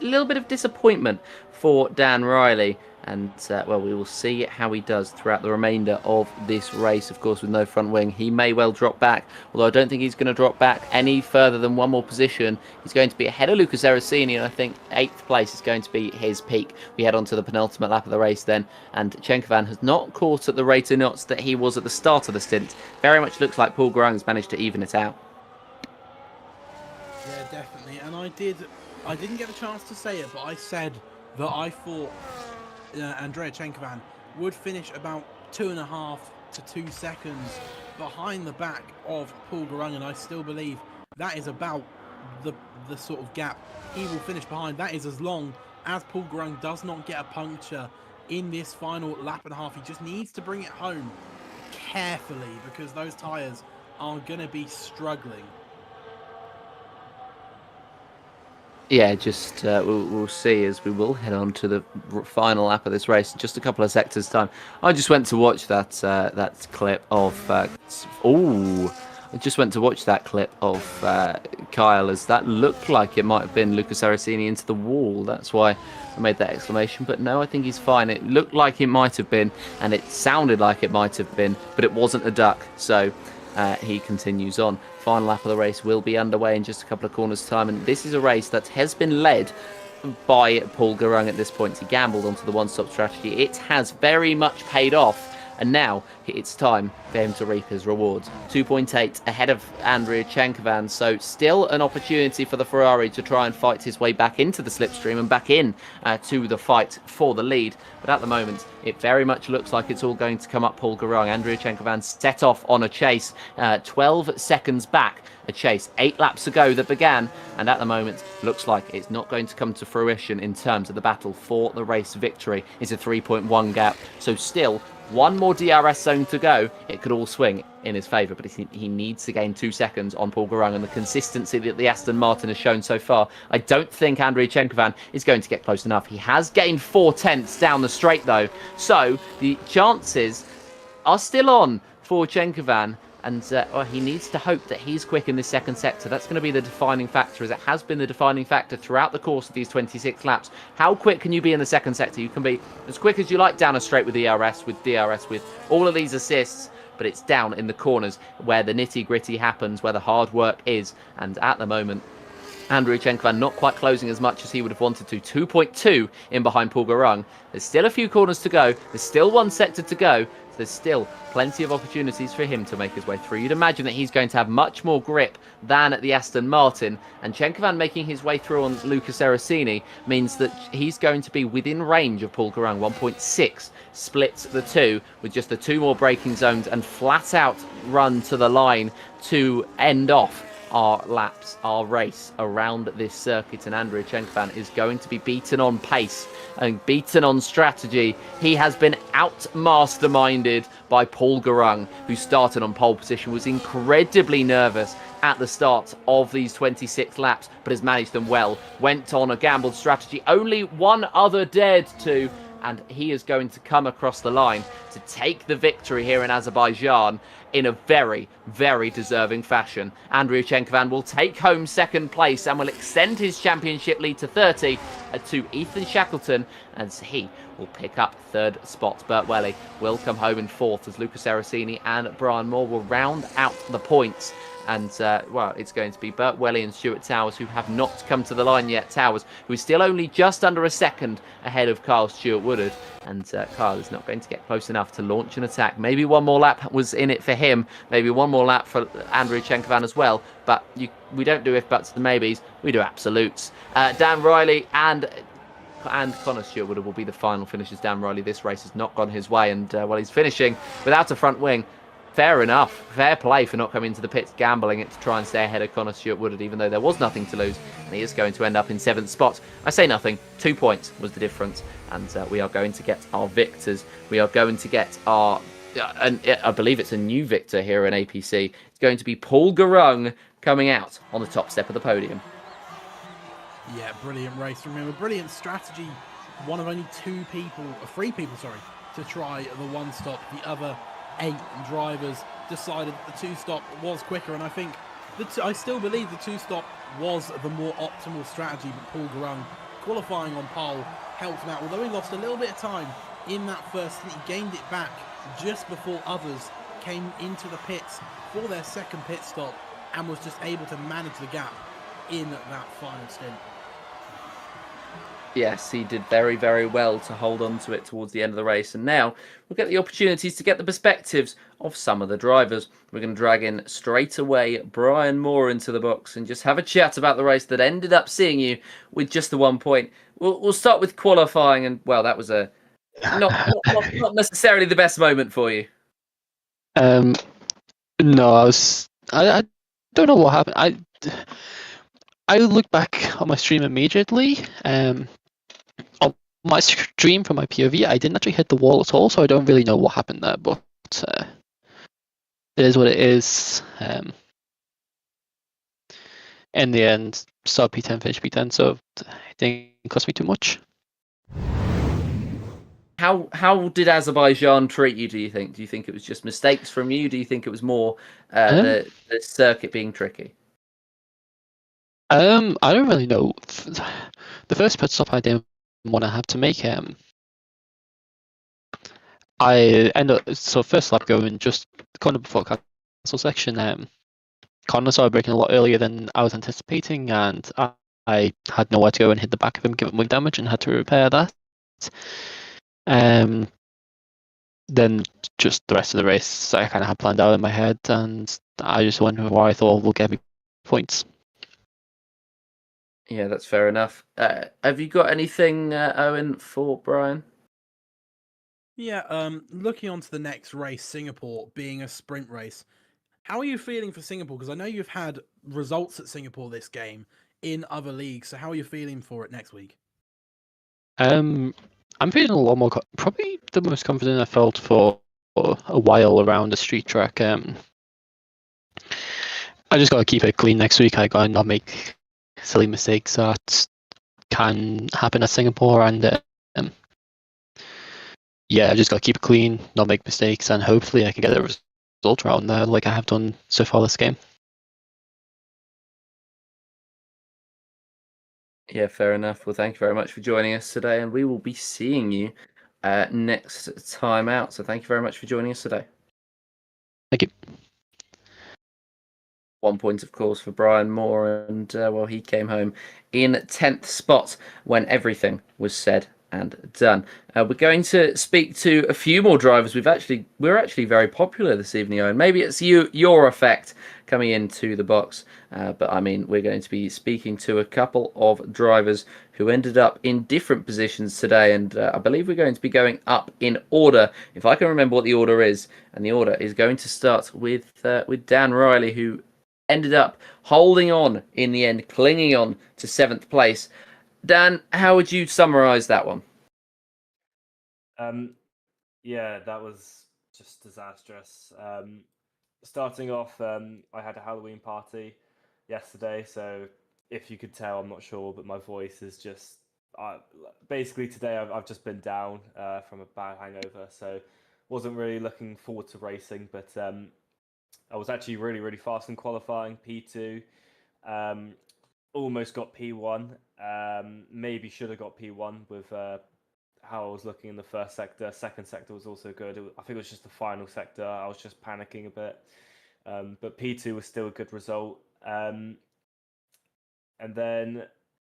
little bit of disappointment for Dan Riley. And, well, we will see how he does throughout the remainder of this race. Of course, with no front wing, he may well drop back. Although I don't think he's going to drop back any further than one more position. He's going to be ahead of Lucas Erricini, and I think 8th place is going to be his peak. We head on to the penultimate lap of the race then. And Chenkovan has not caught at the rate of knots that he was at the start of the stint. Very much looks like Paul Garung has managed to even it out. Yeah, definitely. And I didn't get a chance to say it, but I said that I thought Andrei Chenkovan would finish about 2.5 to 2 seconds behind the back of Paul Garung, and I still believe that is about the sort of gap he will finish behind. That is as long as Paul Garung does not get a puncture in this final lap and a half. He just needs to bring it home carefully, because those tyres are going to be struggling. Yeah, just we'll see, as we will head on to the final lap of this race in just a couple of sectors' time. I just went to watch that clip of. I just went to watch that clip of Kyle, as that looked like it might have been Lucas Aracini into the wall. That's why I made that exclamation. But no, I think he's fine. It looked like it might have been, and it sounded like it might have been, but it wasn't a duck. So he continues on. Final lap of the race will be underway in just a couple of corners' time, and this is a race that has been led by Paul Garung at this point. He gambled onto the one-stop strategy. It has very much paid off, And now it's time for him to reap his rewards. 2.8 ahead of Andrea Chenkovan, so still an opportunity for the Ferrari to try and fight his way back into the slipstream and back in to the fight for the lead. But at the moment, it very much looks like it's all going to come up Paul Garung. Andrea Chenkovan set off on a chase, 12 seconds back. A chase 8 laps ago that began, and at the moment looks like it's not going to come to fruition in terms of the battle for the race victory. It's a 3.1 gap, so still one more DRS zone to go. It could all swing in his favour, but he needs to gain 2 seconds on Paul Garung, and the consistency that the Aston Martin has shown so far, I don't think Andrea Chenkovan is going to get close enough. He has gained 4 tenths down the straight though, so the chances are still on for Chenkovan. And he needs to hope that he's quick in this second sector. That's going to be the defining factor, as it has been the defining factor throughout the course of these 26 laps. How quick can you be in the second sector? You can be as quick as you like down a straight with DRS, with all of these assists, but it's down in the corners where the nitty-gritty happens, where the hard work is. And at the moment, Andrea Chenkovan not quite closing as much as he would have wanted to. 2.2 in behind Paul Garung. There's still a few corners to go. There's still one sector to go. So there's still plenty of opportunities for him to make his way through. You'd imagine that he's going to have much more grip than at the Aston Martin. And Chenkovan making his way through on Luca Seracini means that he's going to be within range of Paul Garung. 1.6 splits the two, with just the 2 more braking zones and flat out run to the line to end off our laps, our race around this circuit. And Andrea Chenkovan is going to be beaten on pace and beaten on strategy. He has been out-masterminded by Paul Garung, who started on pole position, was incredibly nervous at the start of these 26 laps, but has managed them well. Went on a gambled strategy, only one other dared to, and he is going to come across the line to take the victory here in Azerbaijan in a very, very deserving fashion. Andrea Chenkovan will take home second place and will extend his championship lead to 30 to Ethan Shackleton, as he will pick up third spot. Burt Welly will come home in fourth, as Luca Seracini and Brian Moore will round out the points. And, well, it's going to be Burt Welly and Stuart Towers, who have not come to the line yet. Towers, who is still only just under a second ahead of Kyle Stewart-Woodard. And Kyle is not going to get close enough to launch an attack. Maybe one more lap was in it for him. Maybe one more lap for Andrea Chenkovan as well. But we don't do if buts and maybes. We do absolutes. Dan Riley and Connor Stewart-Woodard will be the final finishers. Dan Riley, this race has not gone his way. And, well, he's finishing without a front wing. Fair enough. Fair play for not coming into the pits, gambling it to try and stay ahead of Connor Stewart-Woodard, even though there was nothing to lose. And he is going to end up in 7th spot. I say nothing. 2 points was the difference. And we are going to get our victors. We are going to get our... I believe it's a new victor here in APC. It's going to be Paul Garung coming out on the top step of the podium. Yeah, brilliant race. Remember, brilliant strategy. One of only 3 people, to try the one stop. The other 8 drivers decided that the 2-stop was quicker, and I think I still believe the 2-stop was the more optimal strategy. But Paul Garung qualifying on pole helped him out, although he lost a little bit of time in that first stint. He gained it back just before others came into the pits for their second pit stop and was just able to manage the gap in that final stint. Yes, he did very, very well to hold on to it towards the end of the race. And now we'll get the opportunities to get the perspectives of some of the drivers. We're going to drag in straight away Brian Moore into the box and just have a chat about the race that ended up seeing you with just the 1 point. We'll start with qualifying, and, well, that was a not necessarily the best moment for you. No, I don't know what happened. I looked back on my stream immediately. On my stream from my POV, I didn't actually hit the wall at all, so I don't really know what happened there. But it is what it is. In the end, start P10, finish P10, so it didn't cost me too much. How did Azerbaijan treat you, do you think? Do you think it was just mistakes from you? Do you think it was more the circuit being tricky? I don't really know. The first pit stop I didn't want to have to make, I end up, so first lap going just kind of before castle section, Connor started braking a lot earlier than I was anticipating, and I had nowhere to go and hit the back of him, give him wing damage, and had to repair that. then just the rest of the race I kind of had planned out in my head, and I just went with what I thought will get me points. Yeah, that's fair enough. Have you got anything, Owen, for Brian? Yeah, looking on to the next race, Singapore being a sprint race. How are you feeling for Singapore? Because I know you've had results at Singapore this game in other leagues. So how are you feeling for it next week? I'm feeling a lot more, probably the most confident I felt for a while around the street track. I just got to keep it clean next week. I got to not make silly mistakes that can happen at Singapore, and yeah, I just got to keep it clean, not make mistakes, and hopefully I can get a result around there like I have done so far this game. Yeah, fair enough. Well, thank you very much for joining us today, and we will be seeing you next time out. So thank you very much for joining us today. Thank you. 1 point, of course, for Brian Moore, and well, he came home in 10th spot when everything was said and done. We're going to speak to a few more drivers. We're actually very popular this evening, Owen. Maybe it's your effect coming into the box, but I mean, we're going to be speaking to a couple of drivers who ended up in different positions today, and I believe we're going to be going up in order, if I can remember what the order is. And the order is going to start with Dan Riley, who ended up holding on in the end, clinging on to 7th place. Dan, how would you summarise that one? Yeah, that was just disastrous. Starting off, I had a Halloween party yesterday, so if you could tell, I'm not sure, but my voice is just basically today I've just been down from a bad hangover, so wasn't really looking forward to racing, but I was actually really, really fast in qualifying, P2. Almost got P1. Maybe should have got P1 with how I was looking in the first sector. Second sector was also good. I think it was just the final sector. I was just panicking a bit. But P2 was still a good result. And then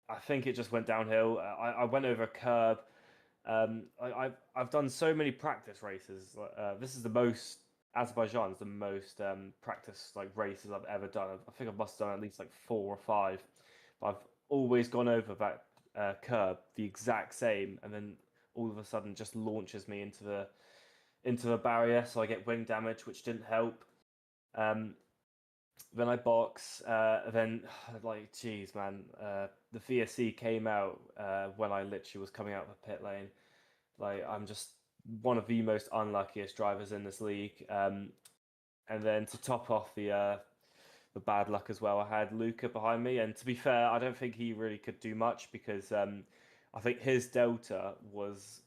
I think it just went downhill. I went over a curb. I've done so many practice races. This is the most Azerbaijan is the most practice races I've ever done. I think I must have done at least 4 or 5. But I've always gone over that curb the exact same, and then all of a sudden just launches me into the barrier. So I get wing damage, which didn't help. Then I box. Then geez, man, the VSC came out when I literally was coming out of the pit lane. I'm just one of the most unluckiest drivers in this league. And then to top off the bad luck as well, I had Luca behind me. And to be fair, I don't think he really could do much because I think his delta was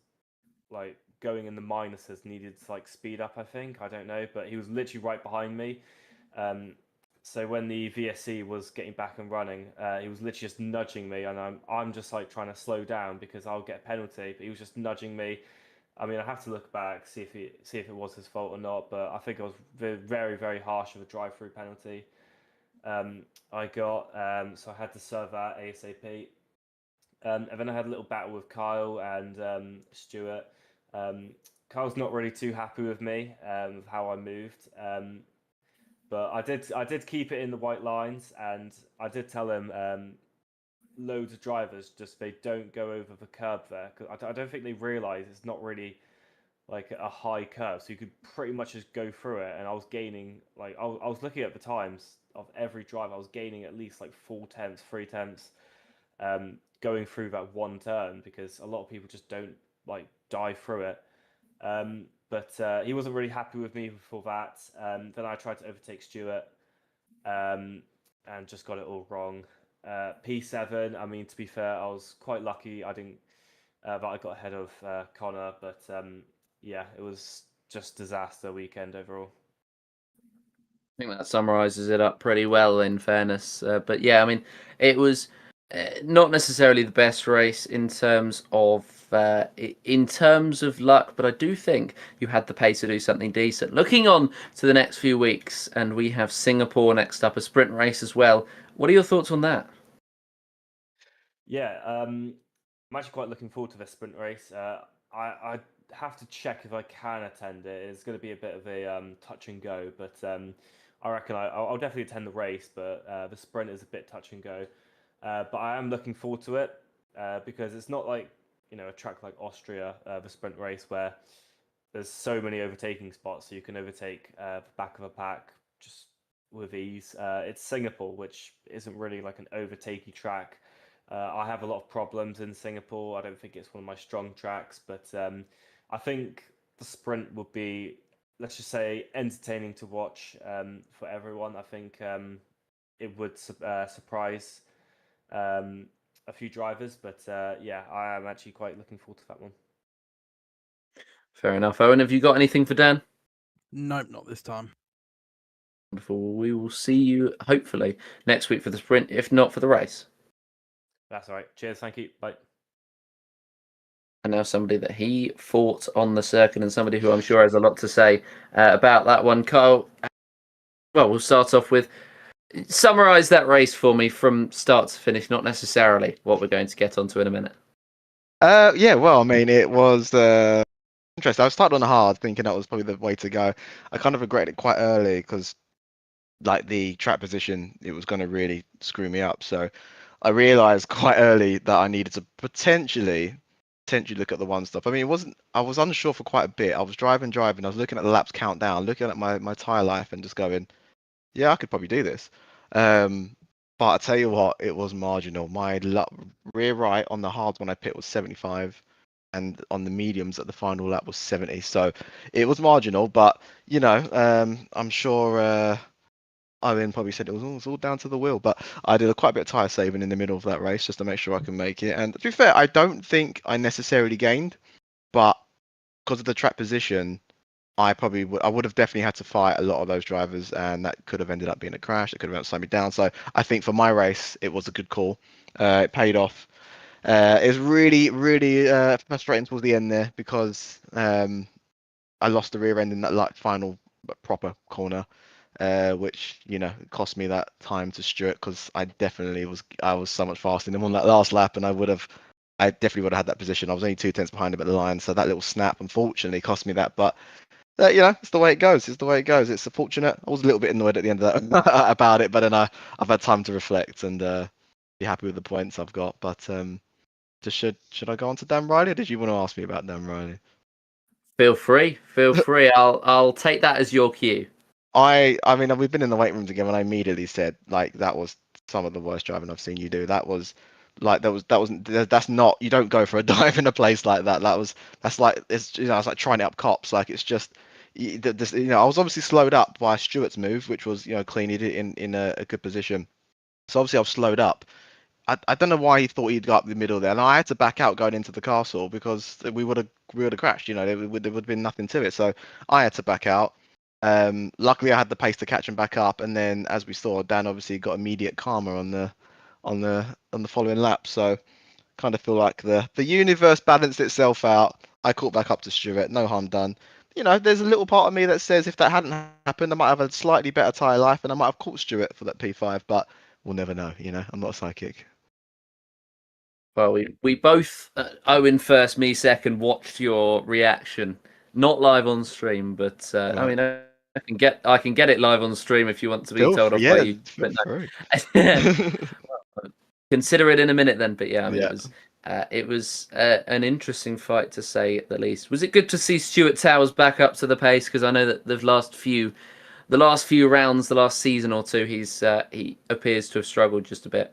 going in the minuses, needed to speed up. I don't know, but he was literally right behind me. So when the VSC was getting back and running, he was literally just nudging me, and I'm just trying to slow down because I'll get a penalty. But he was just nudging me. I mean, I have to look back see if it was his fault or not. But I think it was very, very harsh of a drive-through penalty. I got so I had to serve that ASAP. And then I had a little battle with Kyle and Stuart. Kyle's not really too happy with me with how I moved. But I did keep it in the white lines, and I did tell him loads of drivers just they don't go over the curb there. 'Cause I don't think they realise it's not really a high curve, so you could pretty much just go through it. And I was gaining I was looking at the times of every drive. I was gaining at least 4 tenths, 3 tenths, going through that one turn because a lot of people just don't dive through it. But he wasn't really happy with me for that. Then I tried to overtake Stuart and just got it all wrong. P7, I mean, to be fair, I was quite lucky. I didn't, that I got ahead of Connor, but yeah, it was just disaster weekend overall. I think that summarises it up pretty well, in fairness. But yeah, I mean, it was not necessarily the best race in terms of luck, but I do think you had the pace to do something decent. Looking on to the next few weeks, and we have Singapore next up, a sprint race as well. What are your thoughts on that? Yeah, I'm actually quite looking forward to this sprint race. I have to check if I can attend it. It's going to be a bit of a touch and go, but I reckon I'll definitely attend the race, but the sprint is a bit touch and go. But I am looking forward to it because it's not like a track like Austria, the sprint race, where there's so many overtaking spots, so you can overtake the back of a pack just with ease. It's Singapore, which isn't really like an overtakey track. I have a lot of problems in Singapore. I don't think it's one of my strong tracks, but I think the sprint would be, let's just say, entertaining to watch for everyone. I think it would surprise a few drivers, but yeah, I am actually quite looking forward to that one. Fair enough. Owen, have you got anything for Dan? Nope, not this time. Wonderful. We will see you hopefully next week for the sprint, if not for the race. That's all right. Cheers. Thank you. Bye. And now somebody that he fought on the circuit and somebody who I'm sure has a lot to say about that one. Kyle, well, we'll start off with summarise that race for me from start to finish, not necessarily what we're going to get onto in a minute. Yeah, well, I mean, it was interesting. I started on the hard, thinking that was probably the way to go. I kind of regretted it quite early because, like, the track position, it was going to really screw me up. So I realised quite early that I needed to potentially look at the one stop. I mean, I was unsure for quite a bit. I was driving. I was looking at the laps countdown, looking at my tyre life, and just going, yeah, I could probably do this. But I tell you what, it was marginal. My rear right on the hards when I pit was 75, and on the mediums at the final lap was 70. So it was marginal, but I'm sure Owen probably said it was all down to the wheel. But I did quite a bit of tyre saving in the middle of that race just to make sure I can make it. And to be fair, I don't think I necessarily gained, but because of the track position, I would have definitely had to fight a lot of those drivers, and that could have ended up being a crash. It could have slowed me down. So I think for my race, it was a good call. It paid off. It was really, really frustrating towards the end there because I lost the rear end in that final proper corner, which cost me that time to Stuart because I was so much faster than him on that last lap, and I definitely would have had that position. I was only 2 tenths behind him at the line, so that little snap unfortunately cost me that. But it's the way it goes. It's unfortunate. I was a little bit annoyed at the end of that about it, but then I've had time to reflect and be happy with the points I've got. But should I go on to Dan Riley? Or did you want to ask me about Dan Riley? Feel free. I'll take that as your cue. I mean, we've been in the weight rooms again, and I immediately said like that was some of the worst driving I've seen you do. That's not, you don't go for a dive in a place like that. That's like it's like trying it up cops. Like it's just I was obviously slowed up by Stuart's move, which was clean. He did it in a good position. So obviously I was slowed up. I don't know why he thought he'd go up the middle there, and I had to back out going into the castle because we would have crashed. There would have been nothing to it. So I had to back out. Luckily I had the pace to catch him back up, and then as we saw, Dan obviously got immediate karma on the following lap. So kind of feel like the universe balanced itself out. I caught back up to Stuart, no harm done. There's a little part of me that says if that hadn't happened, I might have a slightly better tyre life and I might have caught Stuart for that P5, but we'll never know. I'm not a psychic. Well, we both, Owen first, me second, watched your reaction, not live on stream, but Right. I mean, I can get it live on stream if you want to be told off by you. But consider it in a minute then. But yeah, I mean, it was an interesting fight to say the least. Was it good to see Stuart Towers back up to the pace? Because I know that the last few rounds, the last season or two, he appears to have struggled just a bit.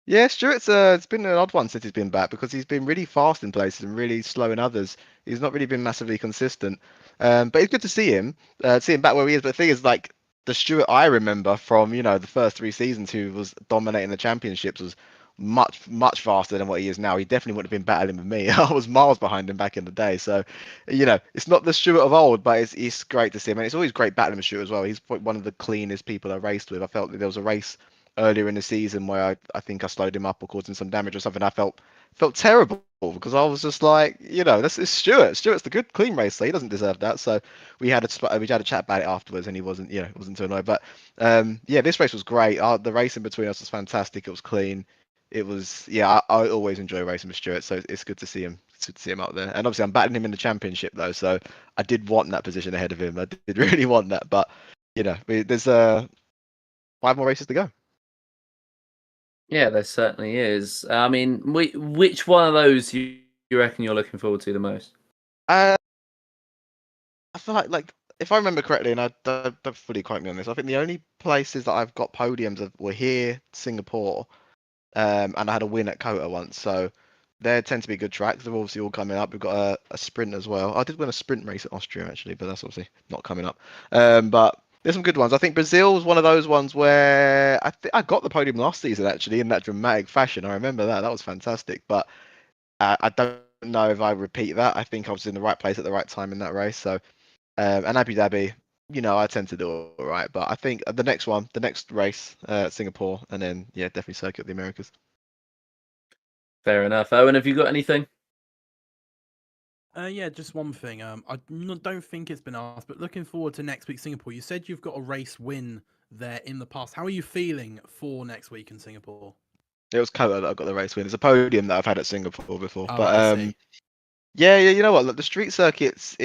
Yeah, Stuart's it's been an odd one since he's been back because he's been really fast in places and really slow in others. He's not really been massively consistent. But it's good to see him back where he is. But the thing is, like, the Stuart I remember from the first 3 seasons, who was dominating the championships, was much faster than what he is now. He definitely would have been battling with me. I was miles behind him back in the day. So it's not the Stuart of old, but it's great to see him, and it's always great battling with Stuart as well. He's probably one of the cleanest people I raced with. I felt that there was a race earlier in the season where I think I slowed him up or caused him some damage or something. I felt terrible because I was just like, it's Stuart. Stuart's the good clean racer. He doesn't deserve that. So we had a chat about it afterwards, and he wasn't too annoyed. But this race was great. The racing between us was fantastic. It was clean. It was I always enjoy racing with Stuart, so it's good to see him to see him up there. And obviously, I'm battling him in the championship though, so I did want that position ahead of him. I did really want that, but there's 5 more races to go. Yeah, there certainly is. I mean, which one of those you reckon you're looking forward to the most? I feel like if I remember correctly, and I don't fully quote me on this, I think the only places that I've got podiums were here, Singapore, and I had a win at Kota once. So they tend to be good tracks. They're obviously all coming up. We've got a sprint as well. I did win a sprint race at Austria actually, but that's obviously not coming up. But there's some good ones. I think Brazil's one of those ones where I got the podium last season actually in that dramatic fashion. I remember that. That was fantastic. But I don't know if I repeat that. I think I was in the right place at the right time in that race. So and Abu Dhabi, I tend to do all right. But I think the next race, Singapore, and then definitely Circuit of the Americas. Fair enough. Owen, have you got anything? Yeah, just one thing. Don't think it's been asked, but looking forward to next week Singapore. You said you've got a race win there in the past. How are you feeling for next week in Singapore? It was Kota that I got the race win. It's a podium that I've had at Singapore before. Oh, But I see. yeah, you know what? Look, the street circuits,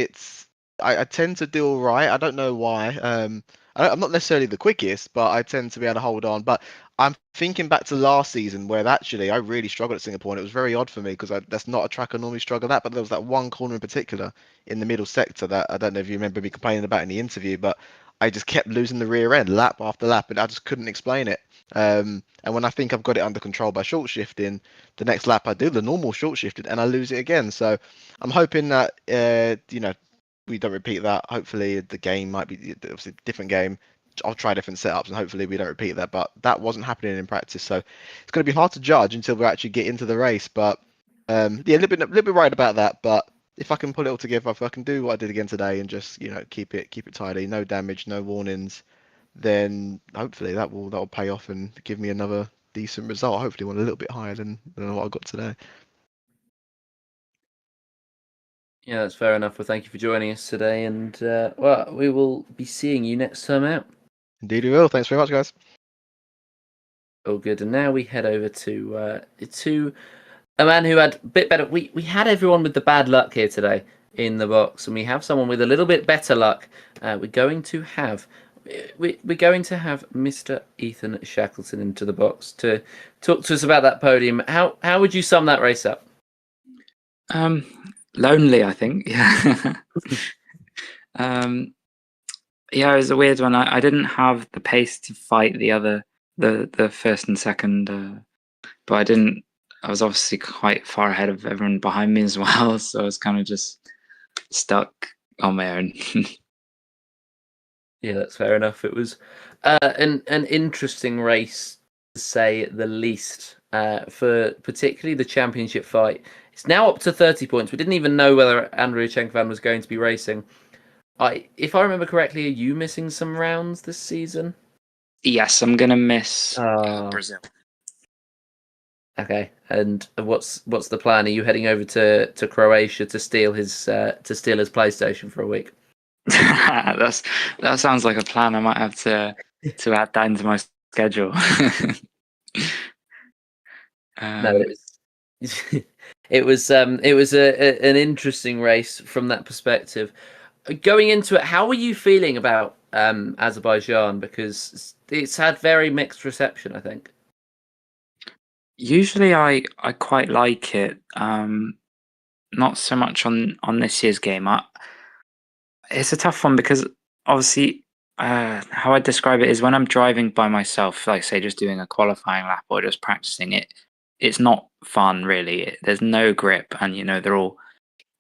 I tend to do all right. I don't know why. I'm not necessarily the quickest, but I tend to be able to hold on. But I'm thinking back to last season where actually I really struggled at Singapore, and it was very odd for me because that's not a track I normally struggle at. But there was that one corner in particular in the middle sector that I don't know if you remember me complaining about in the interview, but I just kept losing the rear end lap after lap, and I just couldn't explain it. And when I think I've got it under control by short shifting, the next lap I do the normal short shifted and I lose it again. So I'm hoping that we don't repeat that. Hopefully the game might be obviously a different game. I'll try different setups and hopefully we don't repeat that. But that wasn't happening in practice, so it's going to be hard to judge until we actually get into the race. But a little bit worried about that. But if I can pull it all together, if I can do what I did again today and just keep it tidy, no damage, no warnings, then hopefully that will pay off and give me another decent result. Hopefully one a little bit higher than what I got today. Yeah, that's fair enough. Well, thank you for joining us today, and we will be seeing you next time out. Indeed we will. Thanks very much, guys. All good. And now we head over to a man who had a bit better. We had everyone with the bad luck here today in the box, and we have someone with a little bit better luck. We're going to have Mr. Ethan Shackleton into the box to talk to us about that podium. How would you sum that race up? Lonely, I think. Yeah. Yeah, it was a weird one. I didn't have the pace to fight the first and second, but I was obviously quite far ahead of everyone behind me as well, so I was kind of just stuck on my own. Yeah, that's fair enough. It was an interesting race, to say the least, for particularly the championship fight. It's now up to 30 points. We didn't even know whether Andrew Chenkvan was going to be racing. If I remember correctly, are you missing some rounds this season? Yes, I'm gonna miss Brazil. Okay, and what's the plan? Are you heading over to Croatia to steal his PlayStation for a week? That sounds like a plan. I might have to add that into my schedule. No, it was an interesting race from that perspective. Going into it, how were you feeling about Azerbaijan? Because it's had very mixed reception, I think. Usually, I quite like it. Not so much on this year's game. It's a tough one because obviously, how I describe it is when I'm driving by myself, like say just doing a qualifying lap or just practicing it, it's not fun really. There's no grip, and they're all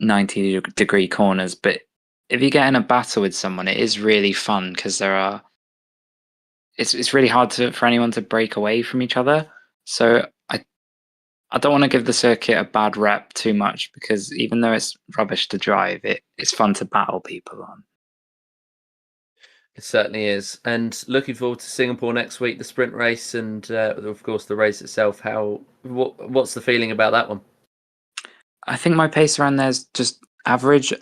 90-degree corners. But if you get in a battle with someone, it is really fun because it's really hard for anyone to break away from each other. So I don't want to give the circuit a bad rep too much because even though it's rubbish to drive, it's fun to battle people on. It certainly is. And looking forward to Singapore next week, the sprint race, and of course the race itself. What's the feeling about that one? I think my pace around there is just average,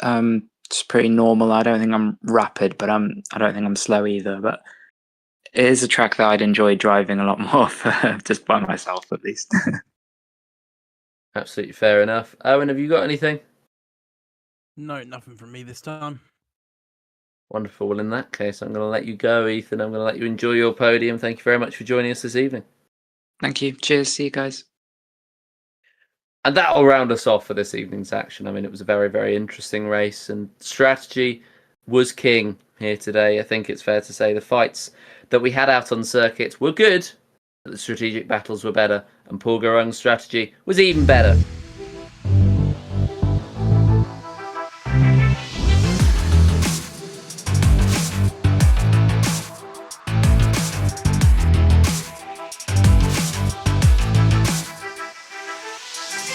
just pretty normal. I don't think I'm rapid, but I don't think I'm slow either. But it is a track that I'd enjoy driving a lot more for just by myself, at least. Absolutely fair enough. Owen, have you got anything? No, nothing from me this time. Wonderful. Well, in that case, I'm going to let you go, Ethan. I'm going to let you enjoy your podium. Thank you very much for joining us this evening. Thank you. Cheers. See you guys. And that will round us off for this evening's action. I mean, it was a very, very interesting race, and strategy was king here today. I think it's fair to say the fights that we had out on circuit were good, but the strategic battles were better, and Paul Garung's strategy was even better.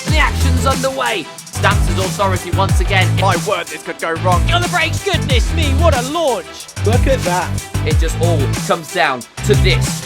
The action's underway. Stance's authority once again. My word, this could go wrong. On the brakes, goodness me, what a launch! Look at that. It just all comes down to this.